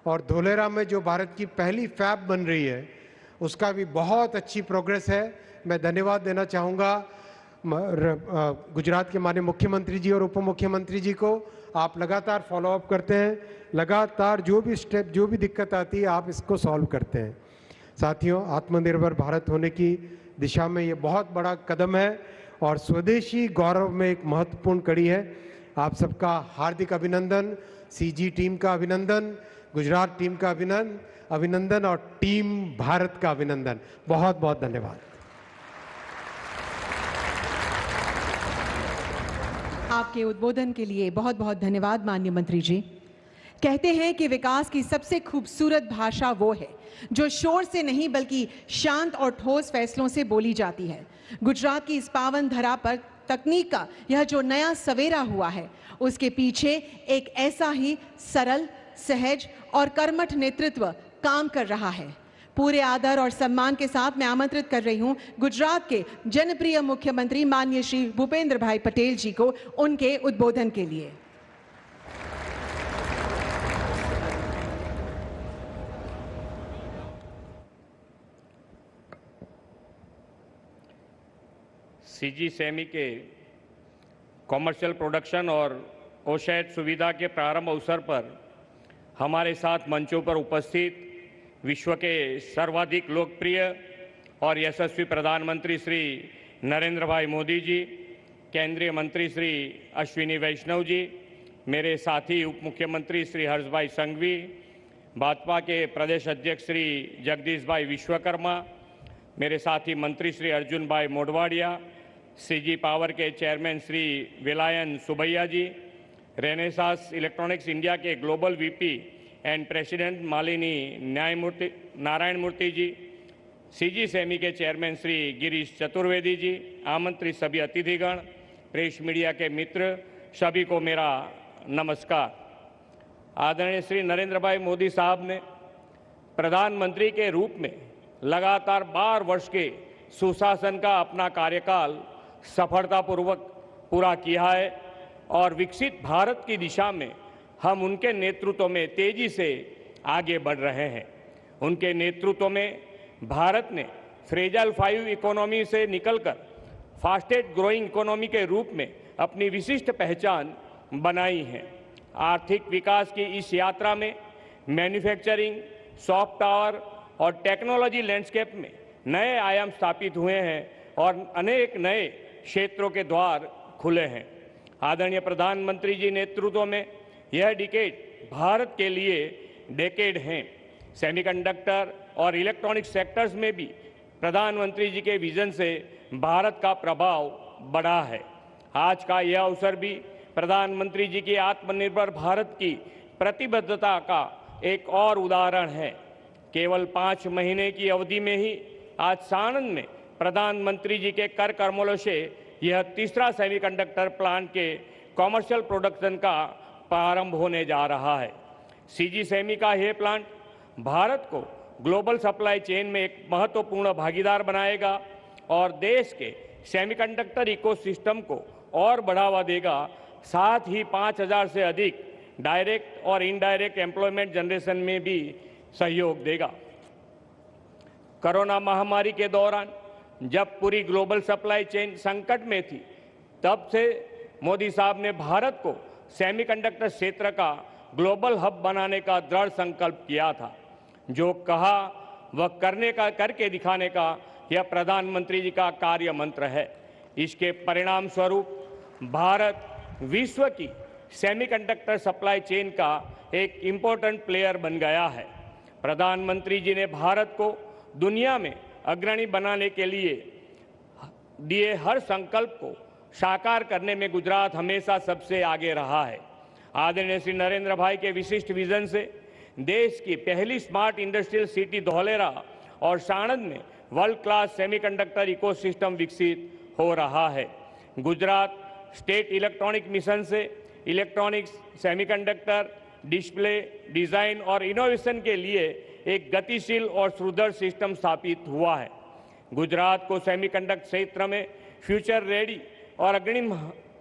और धोलेरा में जो भारत की पहली फैब बन रही है उसका भी बहुत अच्छी प्रोग्रेस है। मैं धन्यवाद देना चाहूँगा गुजरात के माननीय मुख्यमंत्री जी और उप मुख्यमंत्री जी को। आप लगातार फॉलोअप करते हैं, लगातार जो भी स्टेप, जो भी दिक्कत आती है आप इसको सॉल्व करते हैं। साथियों, आत्मनिर्भर भारत होने की दिशा में ये बहुत बड़ा कदम है और स्वदेशी गौरव में एक महत्वपूर्ण कड़ी है। आप सबका हार्दिक अभिनंदन, सीजी टीम का अभिनंदन, गुजरात टीम का अभिनंदन और टीम भारत का अभिनंदन। बहुत बहुत धन्यवाद। आपके उद्बोधन के लिए बहुत बहुत धन्यवाद माननीय मंत्री जी। कहते हैं कि विकास की सबसे खूबसूरत भाषा वो है जो शोर से नहीं बल्कि शांत और ठोस फैसलों से बोली जाती है। गुजरात की इस पावन धरा पर तकनीक का यह जो नया सवेरा हुआ है, उसके पीछे एक ऐसा ही सरल, सहज और कर्मठ नेतृत्व काम कर रहा है। पूरे आदर और सम्मान के साथ मैं आमंत्रित कर रही हूं गुजरात के जनप्रिय मुख्यमंत्री माननीय श्री भूपेंद्र भाई पटेल जी को उनके उद्बोधन के लिए। सीजी सेमी के कॉमर्शियल प्रोडक्शन और ओशेट सुविधा के प्रारंभ अवसर पर हमारे साथ मंचों पर उपस्थित विश्व के सर्वाधिक लोकप्रिय और यशस्वी प्रधानमंत्री श्री नरेंद्र भाई मोदी जी, केंद्रीय मंत्री श्री अश्विनी वैष्णव जी, मेरे साथी उप मुख्यमंत्री श्री हर्ष भाई संघवी, भाजपा के प्रदेश अध्यक्ष श्री जगदीश भाई विश्वकर्मा, मेरे साथी मंत्री श्री अर्जुन भाई मोडवाडिया, सीजी पावर के chairman Shri Vellayan Subbiah ji, Renesas electronics India के global VP and president Malini Narayan Murthy ji, CG semi के चेयरमैन श्री गिरीश चतुर्वेदी जी, आमंत्रित सभी अतिथिगण, प्रेस मीडिया के मित्र, सभी को मेरा नमस्कार। आदरणीय श्री नरेंद्र भाई मोदी साहब ने प्रधानमंत्री के रूप में लगातार 12 वर्ष के सुशासन का अपना कार्यकाल सफलतापूर्वक पूरा किया है और विकसित भारत की दिशा में हम उनके नेतृत्व में तेजी से आगे बढ़ रहे हैं। उनके नेतृत्व में भारत ने फ्रेजाइल 5 इकोनॉमी से निकलकर फास्टेस्ट ग्रोइंग इकोनॉमी के रूप में अपनी विशिष्ट पहचान बनाई है। आर्थिक विकास की इस यात्रा में मैन्युफैक्चरिंग, सॉफ्ट पावर और टेक्नोलॉजी लैंडस्केप में नए आयाम स्थापित हुए हैं और अनेक नए क्षेत्रों के द्वार खुले हैं। आदरणीय प्रधानमंत्री जी नेतृत्व में यह डिकेड भारत के लिए डेकेड हैं। सेमीकंडक्टर और इलेक्ट्रॉनिक सेक्टर्स में भी प्रधानमंत्री जी के विजन से भारत का प्रभाव बढ़ा है। आज का यह अवसर भी प्रधानमंत्री जी की आत्मनिर्भर भारत की प्रतिबद्धता का एक और उदाहरण है। केवल 5 महीने की अवधि में ही आज साणंद में प्रधानमंत्री जी के कर कमलों से यह तीसरा सेमीकंडक्टर प्लांट के कॉमर्शियल प्रोडक्शन का प्रारंभ होने जा रहा है। सीजी सेमी का यह प्लांट भारत को ग्लोबल सप्लाई चेन में एक महत्वपूर्ण भागीदार बनाएगा और देश के सेमीकंडक्टर इकोसिस्टम को और बढ़ावा देगा। साथ ही 5000 से अधिक डायरेक्ट और इनडायरेक्ट एम्प्लॉयमेंट जनरेशन में भी सहयोग देगा। कोरोना महामारी के दौरान जब पूरी ग्लोबल सप्लाई चेन संकट में थी, तब से मोदी साहब ने भारत को सेमीकंडक्टर क्षेत्र का ग्लोबल हब बनाने का दृढ़ संकल्प किया था। जो कहा वह करके दिखाने का यह प्रधानमंत्री जी का कार्य मंत्र है। इसके परिणाम स्वरूप भारत विश्व की सेमीकंडक्टर सप्लाई चेन का एक इम्पोर्टेंट प्लेयर बन गया है। प्रधानमंत्री जी ने भारत को दुनिया में अग्रणी बनाने के लिए दिए हर संकल्प को साकार करने में गुजरात हमेशा सबसे आगे रहा है। आदरणीय श्री नरेंद्र भाई के विशिष्ट विजन से देश की पहली स्मार्ट इंडस्ट्रियल सिटी धौलेरा और साणंद में वर्ल्ड क्लास सेमीकंडक्टर इकोसिस्टम विकसित हो रहा है। गुजरात स्टेट इलेक्ट्रॉनिक मिशन से इलेक्ट्रॉनिक्स, सेमीकंडक्टर, डिस्प्ले, डिजाइन और इनोवेशन के लिए एक गतिशील और सुदृढ़ सिस्टम स्थापित हुआ है। गुजरात को सेमीकंडक्टर क्षेत्र में फ्यूचर रेडी और अग्रणी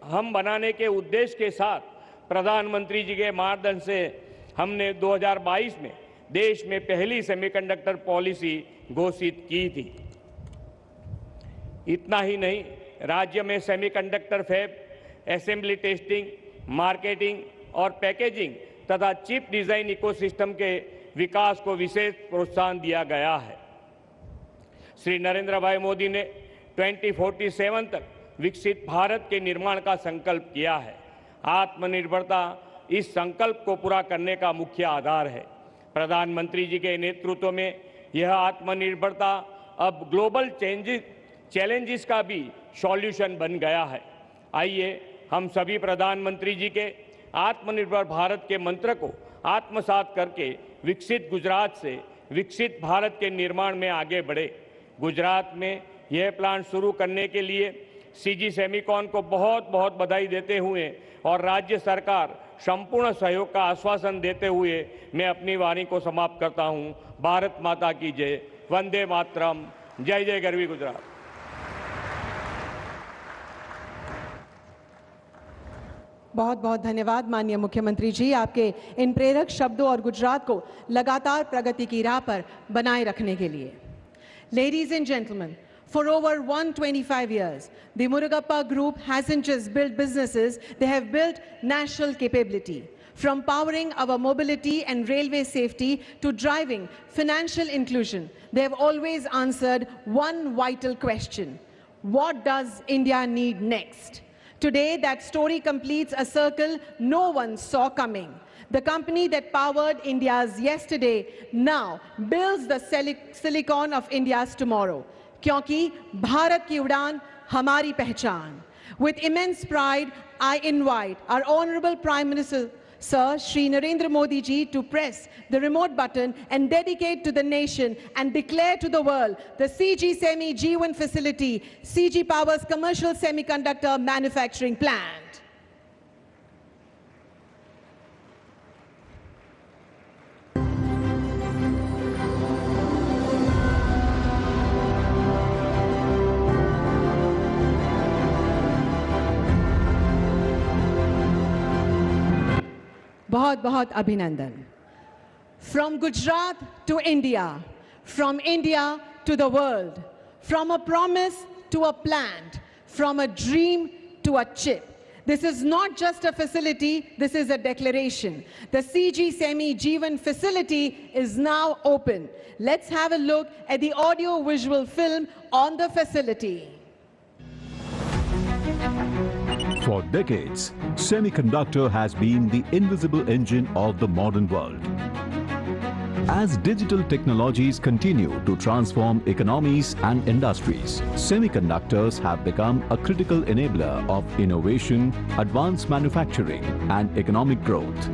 हम बनाने के उद्देश्य के साथ प्रधानमंत्री जी के मार्गदर्शन से हमने 2022 में देश में पहली सेमीकंडक्टर पॉलिसी घोषित की थी। इतना ही नहीं, राज्य में semiconductor fab, assembly testing, marketing और पैकेजिंग तथा चिप डिजाइन इकोसिस्टम के विकास को विशेष प्रोत्साहन दिया गया है। श्री नरेंद्र भाई मोदी ने 2047 तक विकसित भारत के निर्माण का संकल्प किया है। आत्मनिर्भरता इस संकल्प को पूरा करने का मुख्य आधार है। प्रधानमंत्री जी के नेतृत्व में यह आत्मनिर्भरता अब ग्लोबल चैलेंजेस का भी सॉल्यूशन बन गया है। आइए हम सभी प्रधानमंत्री जी के आत्मनिर्भर भारत के मंत्र को आत्मसात करके विकसित गुजरात से विकसित भारत के निर्माण में आगे बढ़े। गुजरात में यह प्लांट शुरू करने के लिए सीजी सेमीकॉन को बहुत बहुत बधाई देते हुए और राज्य सरकार संपूर्ण सहयोग का आश्वासन देते हुए मैं अपनी वाणी को समाप्त करता हूं। भारत माता की जय। वंदे मातरम। जय जय गरवी गुजरात। बहुत बहुत धन्यवाद माननीय मुख्यमंत्री जी, आपके इन प्रेरक शब्दों और गुजरात को लगातार प्रगति की राह पर बनाए रखने के लिए। Ladies and gentlemen, For over 125 years, the Murugappa Group hasn't just built businesses, they have built national capability. From powering our mobility and railway safety to driving financial inclusion, they have always answered one vital question: what does India need next? Today, that story completes a circle no one saw coming. The company that powered India's yesterday now builds the silicon of India's tomorrow. क्योंकि भारत की उड़ान हमारी पहचान. With immense pride, I invite our Honorable Prime Minister, Sir Shri Narendra Modi ji, to press the remote button and dedicate to the nation and declare to the world the CG Semi G1 facility, CG Power's commercial semiconductor manufacturing plant. बहुत बहुत अभिनंदन. From Gujarat to India, from India to the world, from a promise to a plant, from a dream to a chip. This is not just a facility, this is a declaration. The CG Semi G1 facility is now open. Let's have a look at the audio-visual film on the facility. For decades, semiconductor has been the invisible engine of the modern world. As digital technologies continue to transform economies and industries, semiconductors have become a critical enabler of innovation, advanced manufacturing, and economic growth.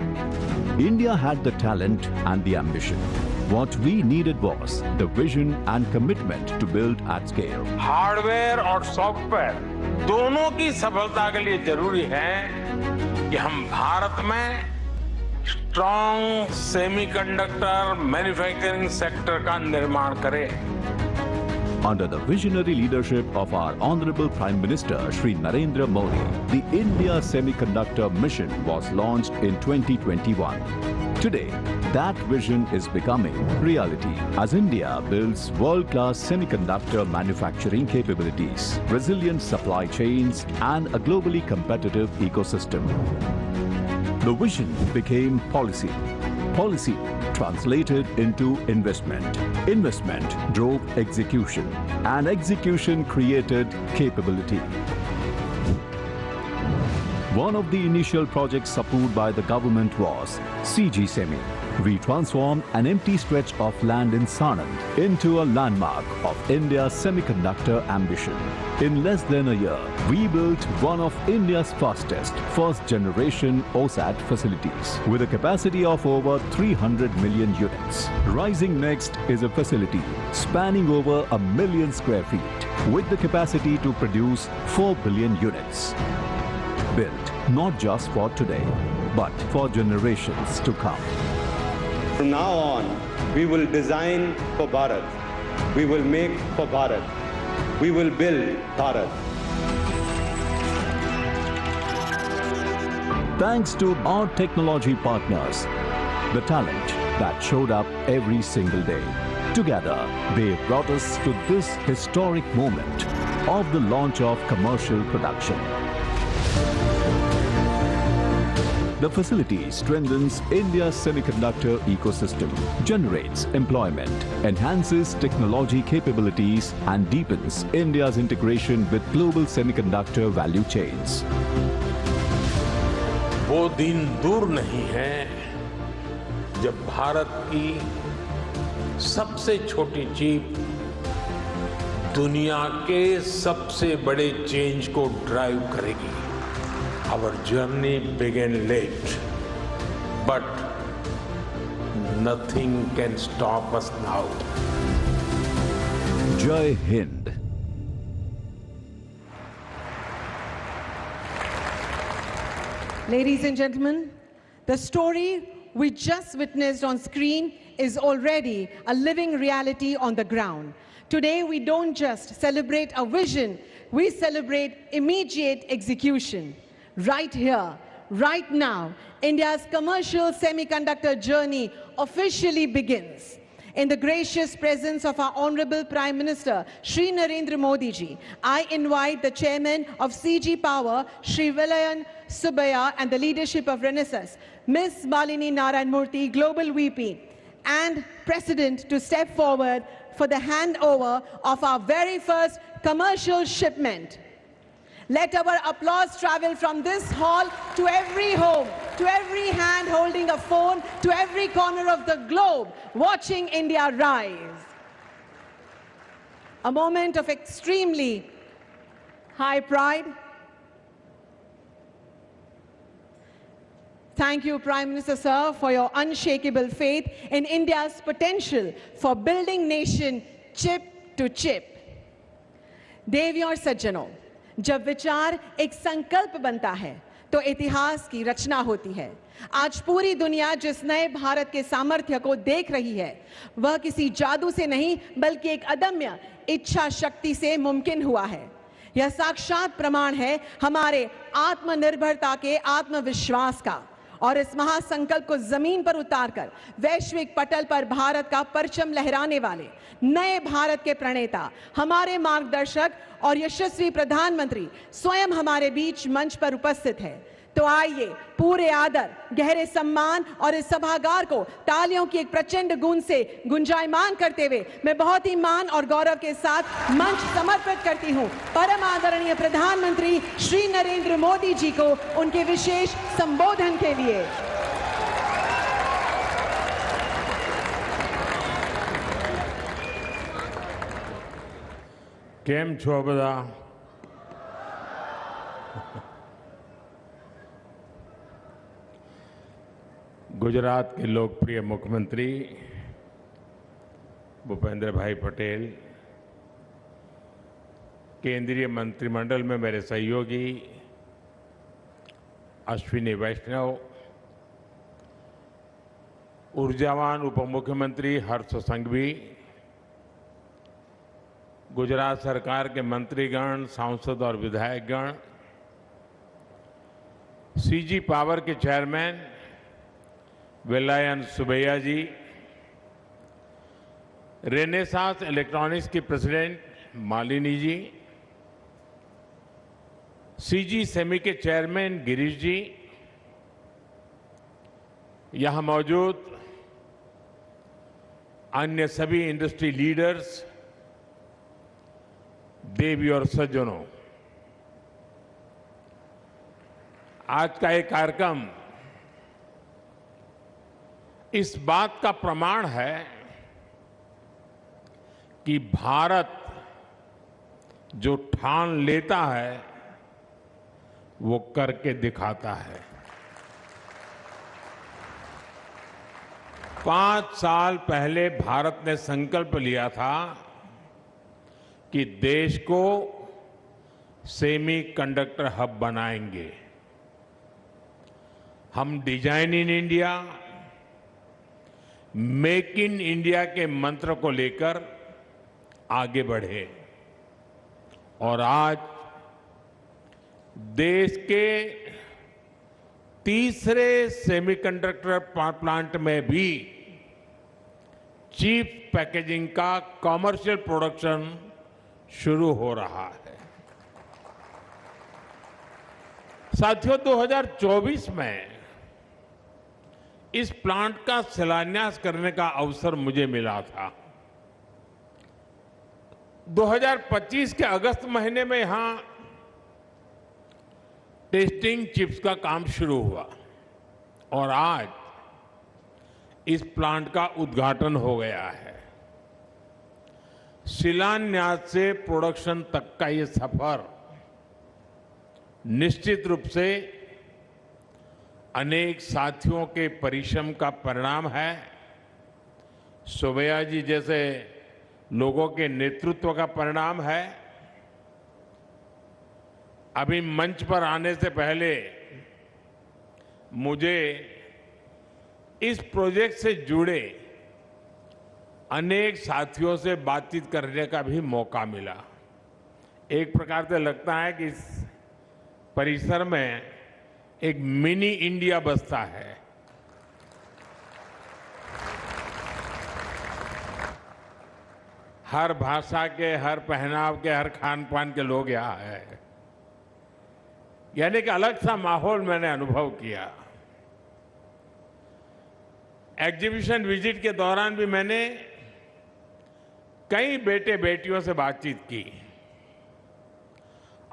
India had the talent and the ambition. What we needed was the vision and commitment to build at scale. Hardware और software दोनों की सफलता के लिए जरूरी है कि हम भारत में स्ट्रॉन्ग सेमीकंडक्टर मैन्युफैक्चरिंग सेक्टर का निर्माण करें. Under the visionary leadership of our Honorable Prime Minister Shri Narendra Modi, the India Semiconductor Mission was launched in 2021. Today, that vision is becoming reality as India builds world-class semiconductor manufacturing capabilities, resilient supply chains, and a globally competitive ecosystem. The vision became policy. Policy translated into investment. Investment drove execution, and execution created capability. One of the initial projects approved by the government was CG Semi. We transformed an empty stretch of land in Sanand into a landmark of India's semiconductor ambition. In less than a year, we built one of India's fastest first-generation OSAT facilities with a capacity of over 300 million units. Rising next is a facility spanning over 1 million square feet with the capacity to produce 4 billion units. Built not just for today, but for generations to come. From now on, we will design for Bharat. We will make for Bharat. We will build Bharat. Thanks to our technology partners, the talent that showed up every single day. Together, they brought us to this historic moment of the launch of commercial production. The facility strengthens India's semiconductor ecosystem, generates employment, enhances technology capabilities, and deepens India's integration with global semiconductor value chains. वो दिन दूर नहीं है जब भारत की सबसे छोटी chip दुनिया के सबसे बड़े चेंज को ड्राइव करेगी. Our journey began late, but nothing can stop us now. Jai Hind. Ladies and gentlemen, the story we just witnessed on screen is already a living reality on the ground. Today, we don't just celebrate a vision, we celebrate immediate execution. Right here, right now, India's commercial semiconductor journey officially begins. In the gracious presence of our Honorable Prime Minister, Shri Narendra Modi ji, I invite the Chairman of CG Power, Shri Vilayan Subbiah, and the leadership of Renesas, Ms. Malini Narayan Murthy, Global VP, and President to step forward for the handover of our very first commercial shipment. Let our applause travel from this hall to every home, to every hand holding a phone, to every corner of the globe, watching India rise. A moment of extremely high pride. Thank you, Prime Minister, sir, for your unshakable faith in India's potential for building nation chip to chip. देवी और सज्जनों, जब विचार एक संकल्प बनता है तो इतिहास की रचना होती है। आज पूरी दुनिया जिस नए भारत के सामर्थ्य को देख रही है, वह किसी जादू से नहीं बल्कि एक अदम्य इच्छा शक्ति से मुमकिन हुआ है। यह साक्षात प्रमाण है हमारे आत्मनिर्भरता के आत्मविश्वास का, और इस महासंकल्प को जमीन पर उतारकर वैश्विक पटल पर भारत का परचम लहराने वाले नए भारत के प्रणेता, हमारे मार्गदर्शक और यशस्वी प्रधानमंत्री स्वयं हमारे बीच मंच पर उपस्थित है। तो आइए पूरे आदर, गहरे सम्मान और इस सभागार को तालियों की एक प्रचंड गूंज से गुंजायमान करते हुए मैं बहुत ही मान और गौरव के साथ मंच समर्पित करती हूं परम आदरणीय प्रधानमंत्री श्री नरेंद्र मोदी जी को उनके विशेष संबोधन के लिए। केम छो बधा? गुजरात के लोकप्रिय मुख्यमंत्री भूपेंद्र भाई पटेल, केंद्रीय मंत्रिमंडल में मेरे सहयोगी अश्विनी वैष्णव, ऊर्जावान उप मुख्यमंत्री हर्ष संघवी, गुजरात सरकार के मंत्रीगण, सांसद और विधायकगण, सीजी पावर के chairman Vellayan Subbiah ji, Renesas electronics की president Malini ji, CG semi के चेयरमैन गिरीश जी, यहां मौजूद अन्य सभी इंडस्ट्री लीडर्स, देवी और सज्जनों, आज का ये कार्यक्रम इस बात का प्रमाण है कि भारत जो ठान लेता है वो करके दिखाता है। 5 साल पहले भारत ने संकल्प लिया था कि देश को सेमीकंडक्टर हब बनाएंगे। हम design in India, make in India के मंत्र को लेकर आगे बढ़े और आज देश के तीसरे सेमीकंडक्टर प्लांट में भी चीप पैकेजिंग का कमर्शियल प्रोडक्शन शुरू हो रहा है। साथियों, 2024 में इस प्लांट का शिलान्यास करने का अवसर मुझे मिला था। 2025 के अगस्त महीने में यहां टेस्टिंग चिप्स का काम शुरू हुआ और आज इस प्लांट का उद्घाटन हो गया है। शिलान्यास से प्रोडक्शन तक का ये सफर निश्चित रूप से अनेक साथियों के परिश्रम का परिणाम है। सुबैया जी जैसे लोगों के नेतृत्व का परिणाम है। अभी मंच पर आने से पहले मुझे इस प्रोजेक्ट से जुड़े अनेक साथियों से बातचीत करने का भी मौका मिला। एक प्रकार से लगता है कि इस परिसर में एक मिनी इंडिया बसता है। हर भाषा के, हर पहनाव के, हर खान पान के लोग यहाँ हैं। यानी कि अलग सा माहौल मैंने अनुभव किया। एग्जीबिशन विजिट के दौरान भी मैंने कई बेटे बेटियों से बातचीत की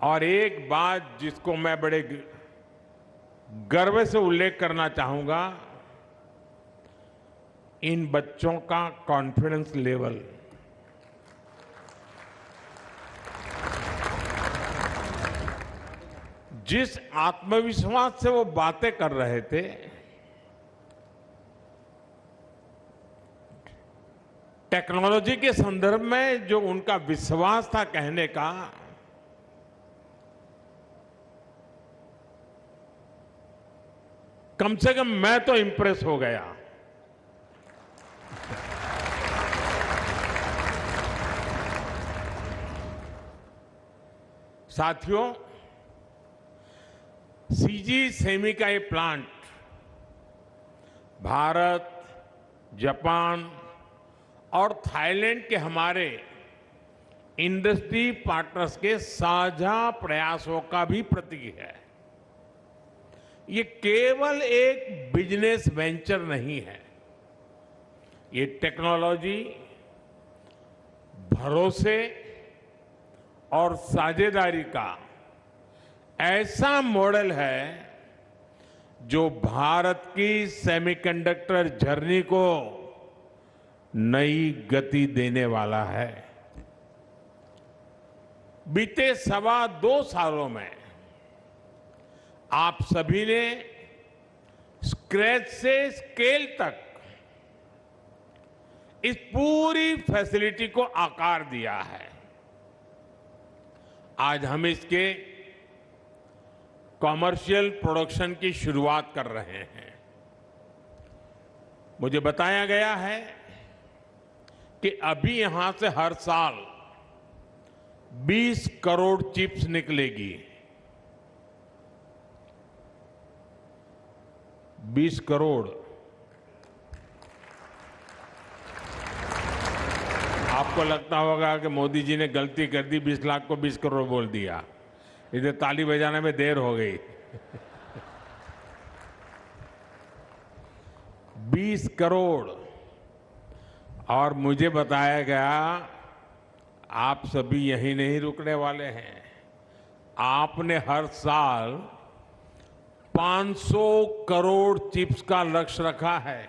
और एक बात जिसको मैं बड़े गर्व से उल्लेख करना चाहूंगा, इन बच्चों का कॉन्फिडेंस लेवल। जिस आत्मविश्वास से वो बातें कर रहे थे, टेक्नोलॉजी के संदर्भ में जो उनका विश्वास था कहने का, कम से कम मैं तो इंप्रेस हो गया। साथियों, सीजी सेमी का ये प्लांट भारत, जापान और थाईलैंड के हमारे इंडस्ट्री पार्टनर्स के साझा प्रयासों का भी प्रतीक है। ये केवल एक बिजनेस वेंचर नहीं है, ये टेक्नोलॉजी, भरोसे और साझेदारी का ऐसा मॉडल है जो भारत की सेमीकंडक्टर जर्नी को नई गति देने वाला है। बीते 2.25 सालों में आप सभी ने स्क्रैच से स्केल तक इस पूरी फैसिलिटी को आकार दिया है। आज हम इसके कॉमर्शियल प्रोडक्शन की शुरुआत कर रहे हैं। मुझे बताया गया है कि अभी यहां से हर साल 20 करोड़ चिप्स निकलेगी। 20 करोड़। आपको लगता होगा कि मोदी जी ने गलती कर दी, 20 लाख को 20 करोड़ बोल दिया, इधर ताली बजाने में देर हो गई। 20 करोड़। और मुझे बताया गया आप सभी यहीं नहीं रुकने वाले हैं। आपने हर साल 500 करोड़ चिप्स का लक्ष्य रखा है।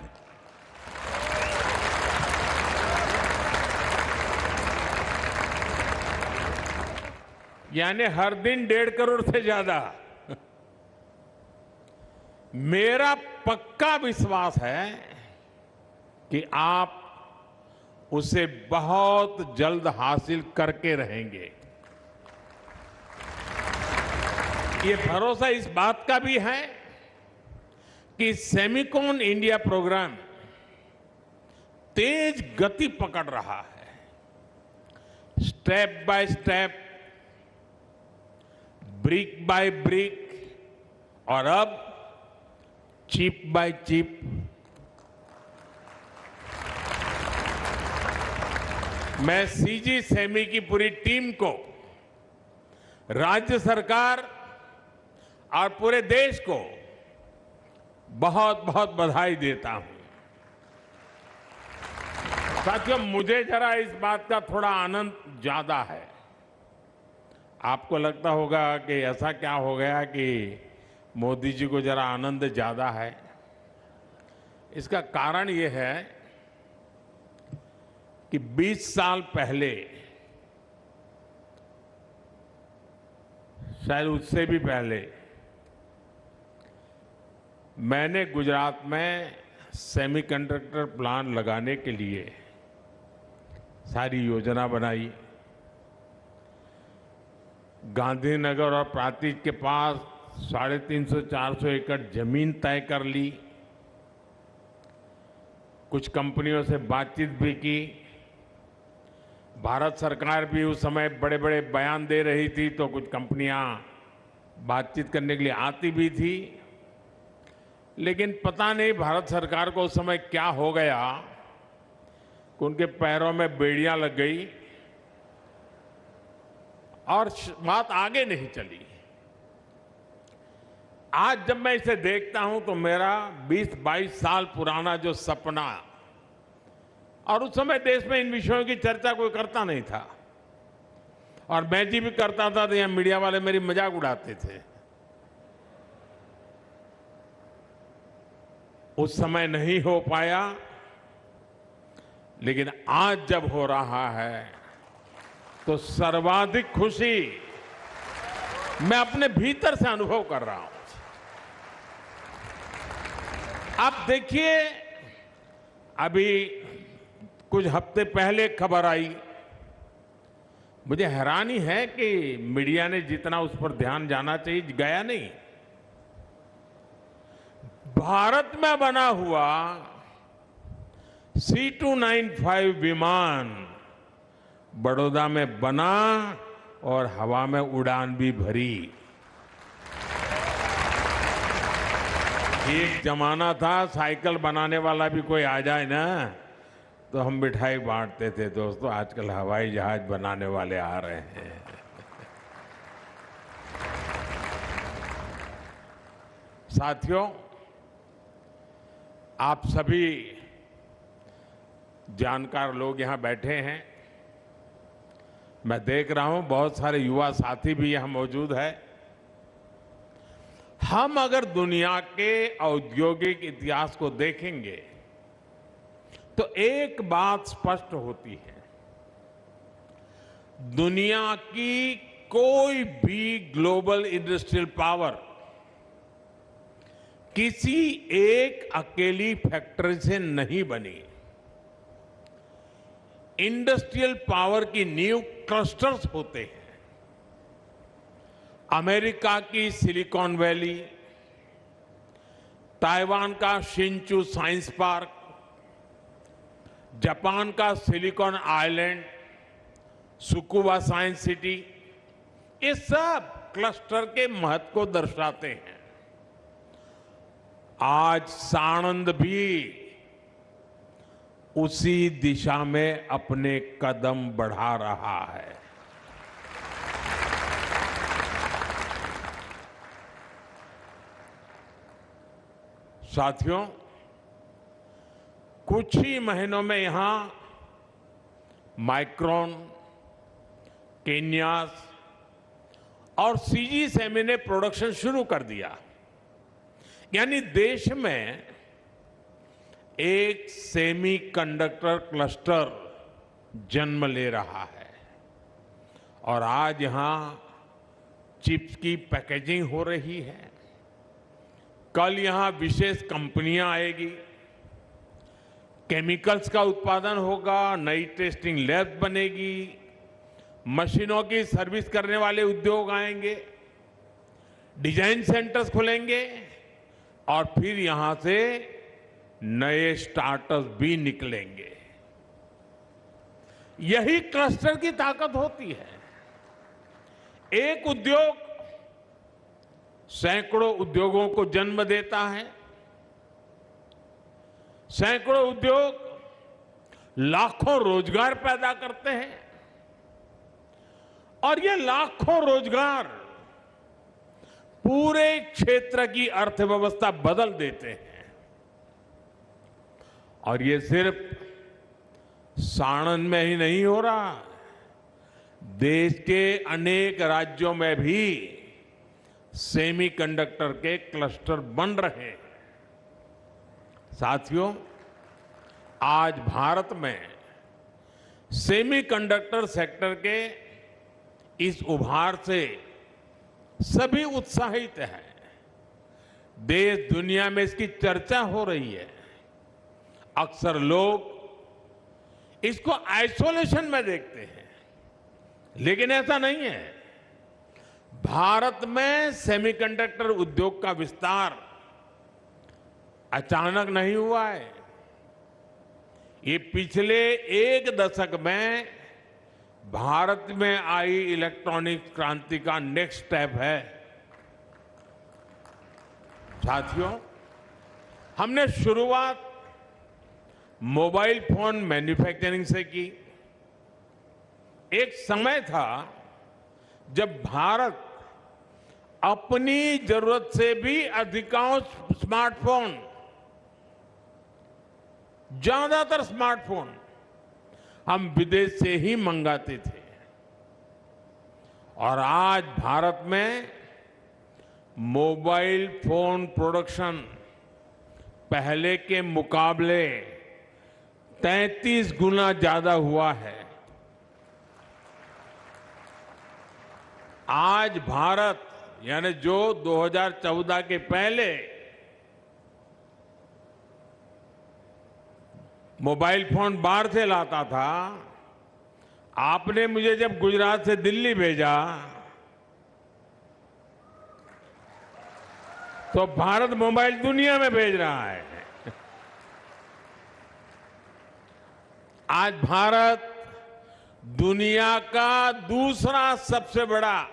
यानी हर दिन 1.5 करोड़ से ज्यादा। मेरा पक्का विश्वास है कि आप उसे बहुत जल्द हासिल करके रहेंगे। ये भरोसा इस बात का भी है कि सेमिकॉन इंडिया प्रोग्राम तेज गति पकड़ रहा है। Step by step, brick by brick और अब चिप बाय चिप मैं सीजी सेमी की पूरी टीम को, राज्य सरकार और पूरे देश को बहुत बहुत बधाई देता हूं। साथियों, मुझे जरा इस बात का थोड़ा आनंद ज्यादा है। आपको लगता होगा कि ऐसा क्या हो गया कि मोदी जी को जरा आनंद ज्यादा है। इसका कारण यह है कि 20 साल पहले, शायद उससे भी पहले, मैंने गुजरात में सेमीकंडक्टर प्लांट लगाने के लिए सारी योजना बनाई। गांधीनगर और प्रांतिज के पास 350-400 एकड़ जमीन तय कर ली। कुछ कंपनियों से बातचीत भी की। भारत सरकार भी उस समय बड़े बड़े बयान दे रही थी, तो कुछ कंपनियां बातचीत करने के लिए आती भी थी। लेकिन पता नहीं भारत सरकार को उस समय क्या हो गया कि उनके पैरों में बेड़ियां लग गई और बात आगे नहीं चली। आज जब मैं इसे देखता हूं तो मेरा 20-22 साल पुराना जो सपना, और उस समय देश में इन विषयों की चर्चा कोई करता नहीं था, और मैं जी भी करता था तो यहां मीडिया वाले मेरी मजाक उड़ाते थे। उस समय नहीं हो पाया, लेकिन आज जब हो रहा है तो सर्वाधिक खुशी मैं अपने भीतर से अनुभव कर रहा हूं। आप देखिए, अभी कुछ हफ्ते पहले खबर आई, मुझे हैरानी है कि मीडिया ने जितना उस पर ध्यान जाना चाहिए गया नहीं। भारत में बना हुआ C295 विमान बड़ौदा में बना और हवा में उड़ान भी भरी। एक जमाना था साइकिल बनाने वाला भी कोई आ जाए ना तो हम मिठाई बांटते थे। दोस्तों, आजकल हवाई जहाज बनाने वाले आ रहे हैं। साथियों, आप सभी जानकार लोग यहां बैठे हैं। मैं देख रहा हूं बहुत सारे युवा साथी भी यहां मौजूद है। हम अगर दुनिया के औद्योगिक इतिहास को देखेंगे तो एक बात स्पष्ट होती है, दुनिया की कोई भी ग्लोबल इंडस्ट्रियल पावर किसी एक अकेली फैक्ट्री से नहीं बनी। इंडस्ट्रियल पावर की नींव क्लस्टर्स होते हैं। अमेरिका की सिलिकॉन वैली, ताइवान का शिंचू साइंस पार्क, जापान का silicon island, Tsukuba science city, ये सब क्लस्टर के महत्व को दर्शाते हैं। आज साणंद भी उसी दिशा में अपने कदम बढ़ा रहा है। साथियों, कुछ ही महीनों में यहां माइक्रोन, केन्यास और सीजी सेमी ने प्रोडक्शन शुरू कर दिया। यानी देश में एक सेमीकंडक्टर क्लस्टर जन्म ले रहा है और आज यहां चिप्स की पैकेजिंग हो रही है। कल यहां विशेष कंपनियां आएगी, केमिकल्स का उत्पादन होगा, नई टेस्टिंग लैब बनेगी, मशीनों की सर्विस करने वाले उद्योग आएंगे, डिजाइन सेंटर्स खुलेंगे और फिर यहां से नए स्टार्टअप्स भी निकलेंगे। यही क्लस्टर की ताकत होती है। एक उद्योग सैकड़ों उद्योगों को जन्म देता है। सैकड़ों उद्योग लाखों रोजगार पैदा करते हैं और ये लाखों रोजगार पूरे क्षेत्र की अर्थव्यवस्था बदल देते हैं। और ये सिर्फ साणंद में ही नहीं हो रहा, देश के अनेक राज्यों में भी सेमीकंडक्टर के क्लस्टर बन रहे हैं। साथियों, आज भारत में सेमीकंडक्टर सेक्टर के इस उभार से सभी उत्साहित हैं। देश दुनिया में इसकी चर्चा हो रही है। अक्सर लोग इसको आइसोलेशन में देखते हैं, लेकिन ऐसा नहीं है। भारत में सेमीकंडक्टर उद्योग का विस्तार अचानक नहीं हुआ है। ये पिछले एक दशक में भारत में आई इलेक्ट्रॉनिक क्रांति का नेक्स्ट स्टेप है। साथियों, हमने शुरुआत मोबाइल फोन मैन्युफैक्चरिंग से की। एक समय था जब भारत अपनी जरूरत से भी अधिकांश स्मार्टफोन, ज्यादातर स्मार्टफोन हम विदेश से ही मंगाते थे। और आज भारत में मोबाइल फोन प्रोडक्शन पहले के मुकाबले 33 गुना ज्यादा हुआ है। आज भारत, यानी जो 2014 के पहले मोबाइल फोन बाहर से लाता था, आपने मुझे जब गुजरात से दिल्ली भेजा तो भारत मोबाइल दुनिया में भेज रहा है। आज भारत दुनिया का दूसरा सबसे बड़ा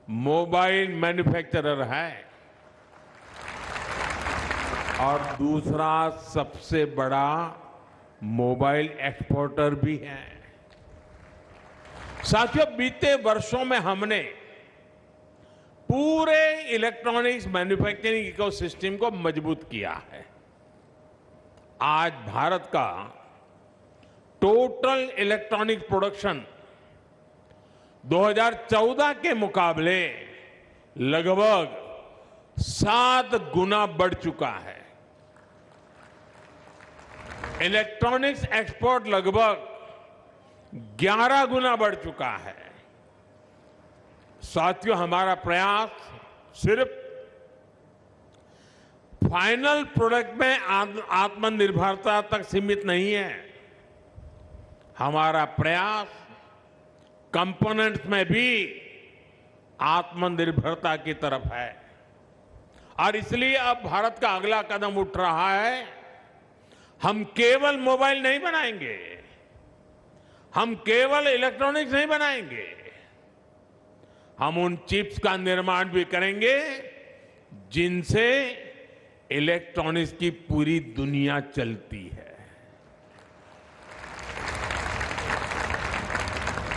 मोबाइल मैन्युफैक्चरर है और दूसरा सबसे बड़ा मोबाइल एक्सपोर्टर भी है। साथियों, बीते वर्षों में हमने पूरे इलेक्ट्रॉनिक्स मैन्युफैक्चरिंग इकोसिस्टम को मजबूत किया है। आज भारत का टोटल इलेक्ट्रॉनिक प्रोडक्शन 2014 के मुकाबले लगभग 7 गुना बढ़ चुका है। इलेक्ट्रॉनिक्स एक्सपोर्ट लगभग 11 गुना बढ़ चुका है। साथियों, हमारा प्रयास सिर्फ फाइनल प्रोडक्ट में आत्मनिर्भरता तक सीमित नहीं है। हमारा प्रयास कंपोनेंट्स में भी आत्मनिर्भरता की तरफ है। और इसलिए अब भारत का अगला कदम उठ रहा है। हम केवल मोबाइल नहीं बनाएंगे, हम केवल इलेक्ट्रॉनिक्स नहीं बनाएंगे, हम उन चिप्स का निर्माण भी करेंगे जिनसे इलेक्ट्रॉनिक्स की पूरी दुनिया चलती है।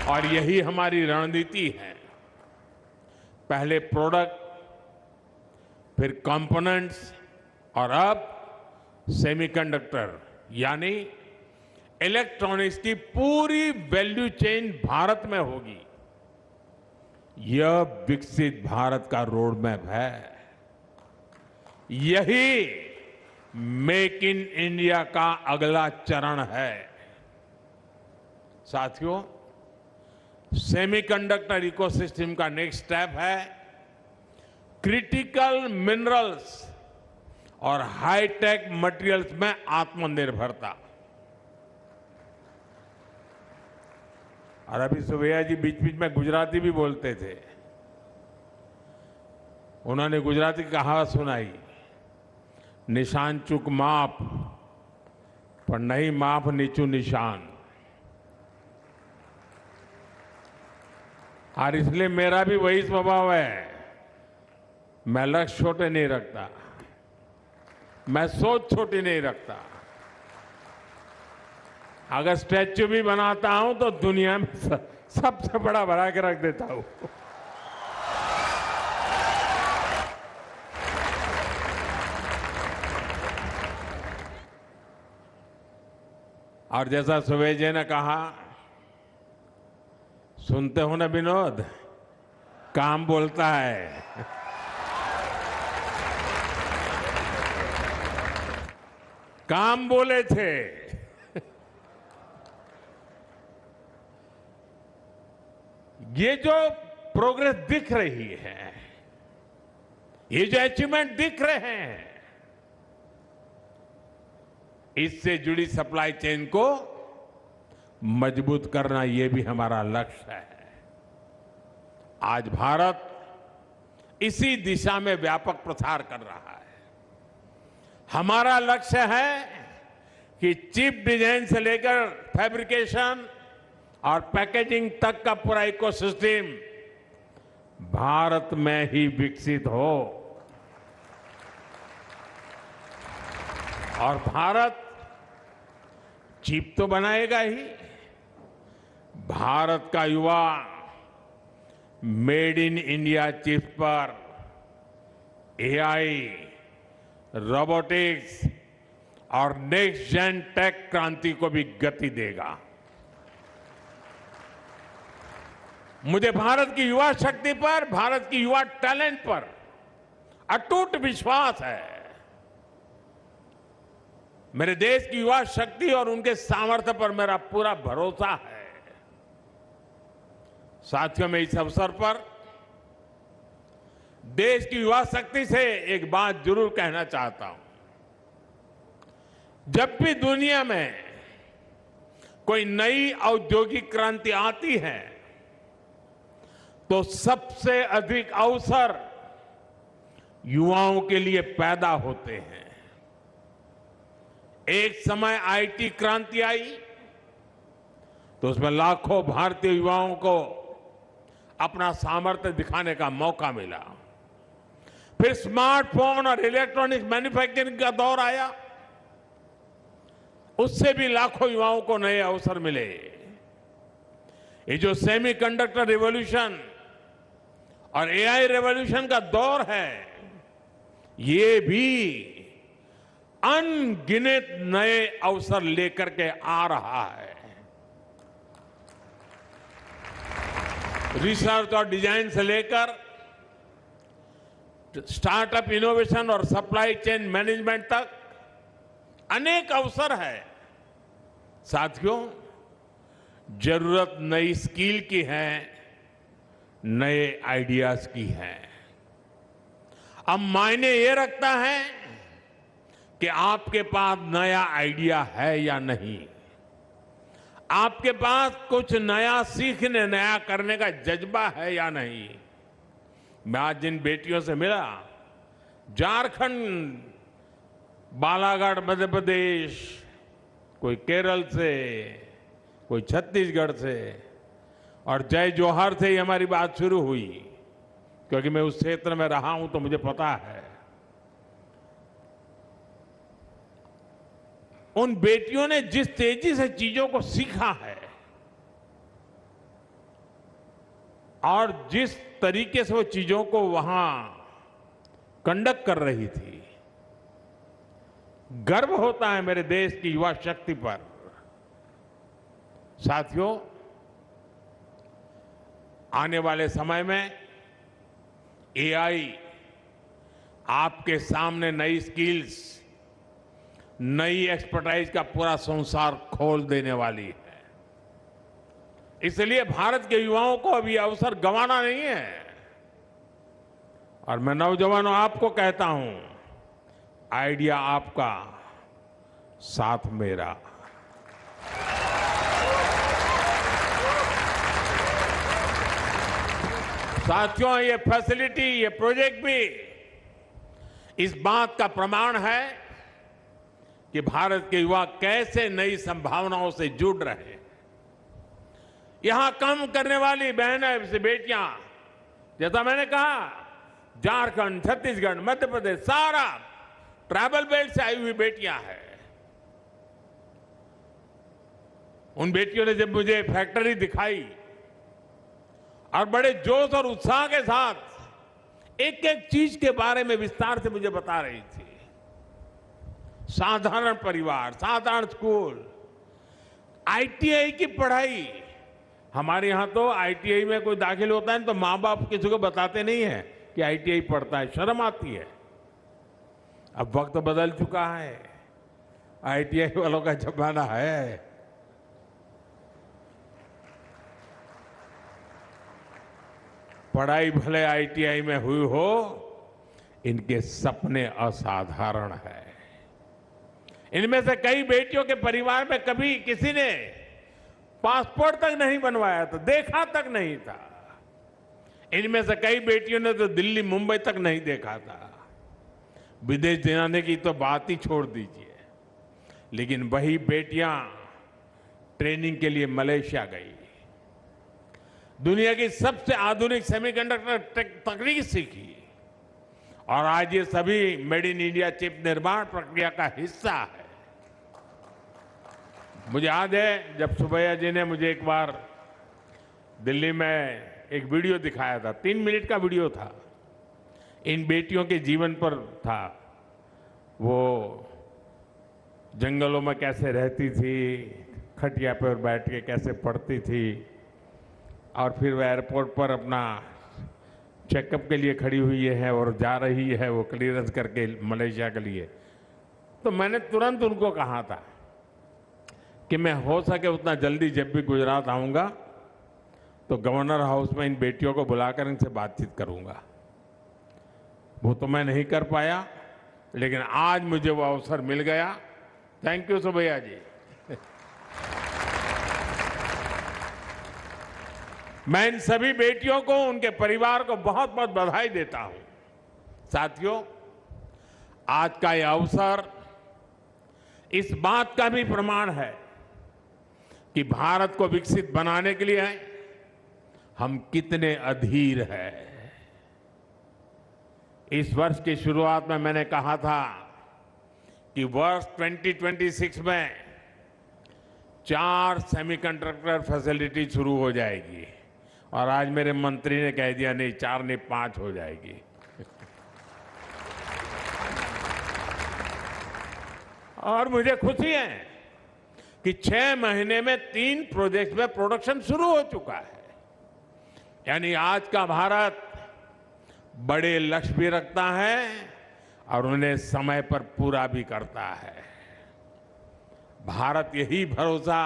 और यही हमारी रणनीति है। पहले प्रोडक्ट, फिर कंपोनेंट्स और अब सेमीकंडक्टर, यानी इलेक्ट्रॉनिक्स की पूरी वैल्यू चेन भारत में होगी। यह विकसित भारत का रोड मैप है। यही मेक इन इंडिया का अगला चरण है। साथियों, सेमीकंडक्टर इकोसिस्टम का नेक्स्ट स्टेप है क्रिटिकल मिनरल्स और हाईटेक मटेरियल्स में आत्मनिर्भरता। और अभी सुभैया जी बीच बीच में गुजराती भी बोलते थे। उन्होंने गुजराती कहावत सुनाई, निशान चूक माप पर नहीं माप नीचू निशान। और इसलिए मेरा भी वही स्वभाव है। मैं लक्ष्य छोटे नहीं रखता, मैं सोच छोटी नहीं रखता। अगर स्टैच्यू भी बनाता हूं तो दुनिया में सबसे बड़ा बना के रख देता हूं। और जैसा सुबह जी ने कहा, सुनते हो ना विनोद, काम बोलता है। काम बोले थे। ये जो प्रोग्रेस दिख रही है, ये जो अचीवमेंट दिख रहे हैं, इससे जुड़ी सप्लाई चेन को मजबूत करना, ये भी हमारा लक्ष्य है। आज भारत इसी दिशा में व्यापक प्रसार कर रहा है। हमारा लक्ष्य है कि चिप डिजाइन से लेकर फैब्रिकेशन और पैकेजिंग तक का पूरा इकोसिस्टम भारत में ही विकसित हो। और भारत चिप तो बनाएगा ही, भारत का युवा मेड इन इंडिया चिप पर एआई, रोबोटिक्स और नेक्स्ट जेन टेक क्रांति को भी गति देगा। मुझे भारत की युवा शक्ति पर, भारत की युवा टैलेंट पर अटूट विश्वास है। मेरे देश की युवा शक्ति और उनके सामर्थ्य पर मेरा पूरा भरोसा है। साथियों, मैं इस अवसर पर देश की युवा शक्ति से एक बात जरूर कहना चाहता हूं। जब भी दुनिया में कोई नई औद्योगिक क्रांति आती है तो सबसे अधिक अवसर युवाओं के लिए पैदा होते हैं। एक समय आईटी क्रांति आई तो उसमें लाखों भारतीय युवाओं को अपना सामर्थ्य दिखाने का मौका मिला। फिर स्मार्टफोन और इलेक्ट्रॉनिक्स मैन्युफैक्चरिंग का दौर आया, उससे भी लाखों युवाओं को नए अवसर मिले। ये जो सेमीकंडक्टर रिवॉल्यूशन और एआई रिवॉल्यूशन का दौर है, ये भी अनगिनत नए अवसर लेकर के आ रहा है। रिसर्च और डिजाइन से लेकर स्टार्टअप इनोवेशन और सप्लाई चेन मैनेजमेंट तक अनेक अवसर है। साथियों, जरूरत नई स्किल की है, नए आइडियाज की है। अब मायने ये रखता है कि आपके पास नया आइडिया है या नहीं, आपके पास कुछ नया सीखने, नया करने का जज्बा है या नहीं। मैं आज जिन बेटियों से मिला, झारखंड, बालाघाट मध्य प्रदेश, कोई केरल से, कोई छत्तीसगढ़ से और जय जोहार से ही हमारी बात शुरू हुई, क्योंकि मैं उस क्षेत्र में रहा हूं तो मुझे पता है। उन बेटियों ने जिस तेजी से चीजों को सीखा है और जिस तरीके से वो चीजों को वहां कंडक्ट कर रही थी, गर्व होता है मेरे देश की युवा शक्ति पर। साथियों, आने वाले समय में एआई आपके सामने नई स्किल्स, नई एक्सपर्टाइज का पूरा संसार खोल देने वाली है। इसलिए भारत के युवाओं को अभी अवसर गंवाना नहीं है। और मैं नौजवानों आपको कहता हूं, आइडिया आपका, साथ मेरा। साथियों, ये फैसिलिटी, ये प्रोजेक्ट भी इस बात का प्रमाण है कि भारत के युवा कैसे नई संभावनाओं से जुड़ रहे हैं। यहां काम करने वाली बहनें से बेटियां, जैसा मैंने कहा, झारखंड, छत्तीसगढ़, मध्य प्रदेश, सारा ट्राइबल बेल्ट से आई हुई बेटियां हैं। उन बेटियों ने जब मुझे फैक्ट्री दिखाई और बड़े जोश और उत्साह के साथ एक एक चीज के बारे में विस्तार से मुझे बता रही थी। साधारण परिवार, साधारण स्कूल, आईटीआई की पढ़ाई। हमारे यहां तो आईटीआई में कोई दाखिल होता है तो मां बाप किसी को बताते नहीं है कि आईटीआई पढ़ता है, शर्म आती है। अब वक्त बदल चुका है, आईटीआई वालों का जमाना है। पढ़ाई भले आईटीआई में हुई हो, इनके सपने असाधारण है। इनमें से कई बेटियों के परिवार में कभी किसी ने पासपोर्ट तक नहीं बनवाया था, देखा तक नहीं था। इनमें से कई बेटियों ने तो दिल्ली, मुंबई तक नहीं देखा था। विदेश जाने की तो बात ही छोड़ दीजिए। लेकिन वही बेटियां ट्रेनिंग के लिए मलेशिया गई, दुनिया की सबसे आधुनिक सेमीकंडक्टर तकनीक सीखी और आज ये सभी मेड इन इंडिया चिप निर्माण प्रक्रिया का हिस्सा है। मुझे याद है जब सुबैया जी ने मुझे एक बार दिल्ली में एक वीडियो दिखाया था, 3 मिनट का वीडियो था, इन बेटियों के जीवन पर था। वो जंगलों में कैसे रहती थी, खटिया पर बैठ के कैसे पढ़ती थी, और फिर वो एयरपोर्ट पर अपना चेकअप के लिए खड़ी हुई है और जा रही है वो क्लियरेंस करके मलेशिया के लिए। तो मैंने तुरंत उनको कहा था कि मैं हो सके उतना जल्दी जब भी गुजरात आऊंगा तो गवर्नर हाउस में इन बेटियों को बुलाकर इनसे बातचीत करूंगा। वो तो मैं नहीं कर पाया, लेकिन आज मुझे वो अवसर मिल गया। थैंक यू सुबैया जी। मैं इन सभी बेटियों को, उनके परिवार को बहुत बहुत बधाई देता हूं। साथियों, आज का यह अवसर इस बात का भी प्रमाण है कि भारत को विकसित बनाने के लिए हम कितने अधीर हैं। इस वर्ष की शुरुआत में मैंने कहा था कि वर्ष 2026 में 4 सेमीकंडक्टर फैसिलिटी शुरू हो जाएगी, और आज मेरे मंत्री ने कह दिया नहीं 4 नहीं 5 हो जाएगी। और मुझे खुशी है कि 6 महीने में 3 प्रोजेक्ट में प्रोडक्शन शुरू हो चुका है। यानी आज का भारत बड़े लक्ष्य भी रखता है और उन्हें समय पर पूरा भी करता है। भारत यही भरोसा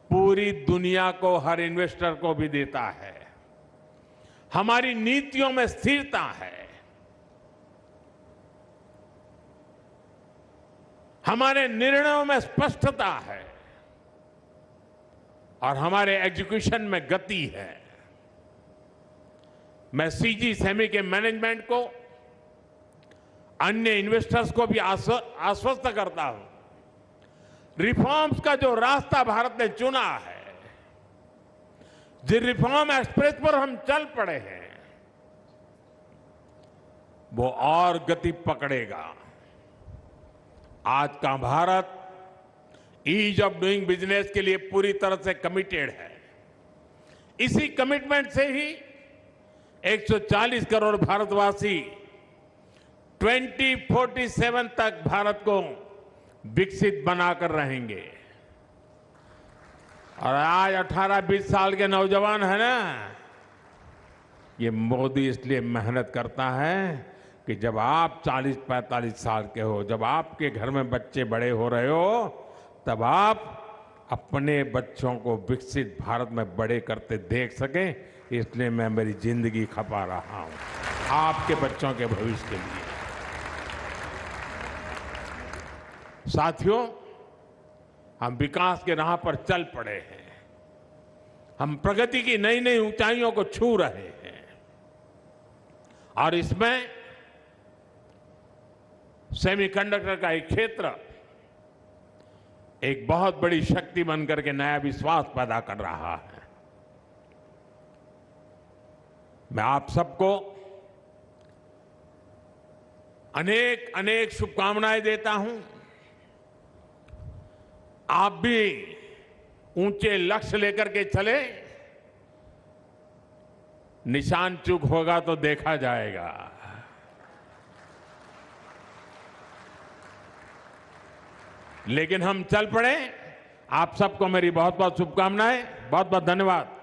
पूरी दुनिया को, हर इन्वेस्टर को भी देता है। हमारी नीतियों में स्थिरता है, हमारे निर्णयों में स्पष्टता है, और हमारे एग्जीक्यूशन में गति है। मैं सीजी सेमी के मैनेजमेंट को, अन्य इन्वेस्टर्स को भी आश्वस्त करता हूं, रिफॉर्म्स का जो रास्ता भारत ने चुना है, जिस रिफॉर्म एक्सप्रेस पर हम चल पड़े हैं, वो और गति पकड़ेगा। आज का Bharat ease of doing business के लिए पूरी तरह से कमिटेड है। इसी कमिटमेंट से ही 140 करोड़ भारतवासी 2047 तक भारत को विकसित बनाकर रहेंगे। और आज 18-20 साल के नौजवान है ना, ये मोदी इसलिए मेहनत करता है कि जब आप 40-45 साल के हो, जब आपके घर में बच्चे बड़े हो रहे हो, तब आप अपने बच्चों को विकसित भारत में बड़े करते देख सकें। इसलिए मैं मेरी जिंदगी खपा रहा हूं आपके बच्चों के भविष्य के लिए। साथियों, हम विकास के राह पर चल पड़े हैं। हम प्रगति की नई नई ऊंचाइयों को छू रहे हैं, और इसमें सेमीकंडक्टर का एक क्षेत्र एक बहुत बड़ी शक्ति बनकर के नया विश्वास पैदा कर रहा है। मैं आप सबको अनेक अनेक शुभकामनाएं देता हूं। आप भी ऊंचे लक्ष्य लेकर के चले, निशान चूक होगा तो देखा जाएगा। लेकिन हम चल पड़े। आप सबको मेरी बहुत बहुत शुभकामनाएं, बहुत बहुत धन्यवाद।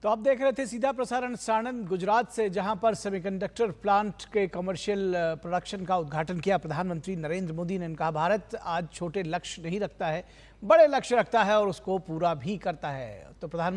तो आप देख रहे थे सीधा प्रसारण साणंद गुजरात से, जहां पर सेमीकंडक्टर प्लांट के कमर्शियल प्रोडक्शन का उद्घाटन किया प्रधानमंत्री नरेंद्र मोदी ने। कहा भारत आज छोटे लक्ष्य नहीं रखता है, बड़े लक्ष्य रखता है और उसको पूरा भी करता है। तो प्रधानमंत्री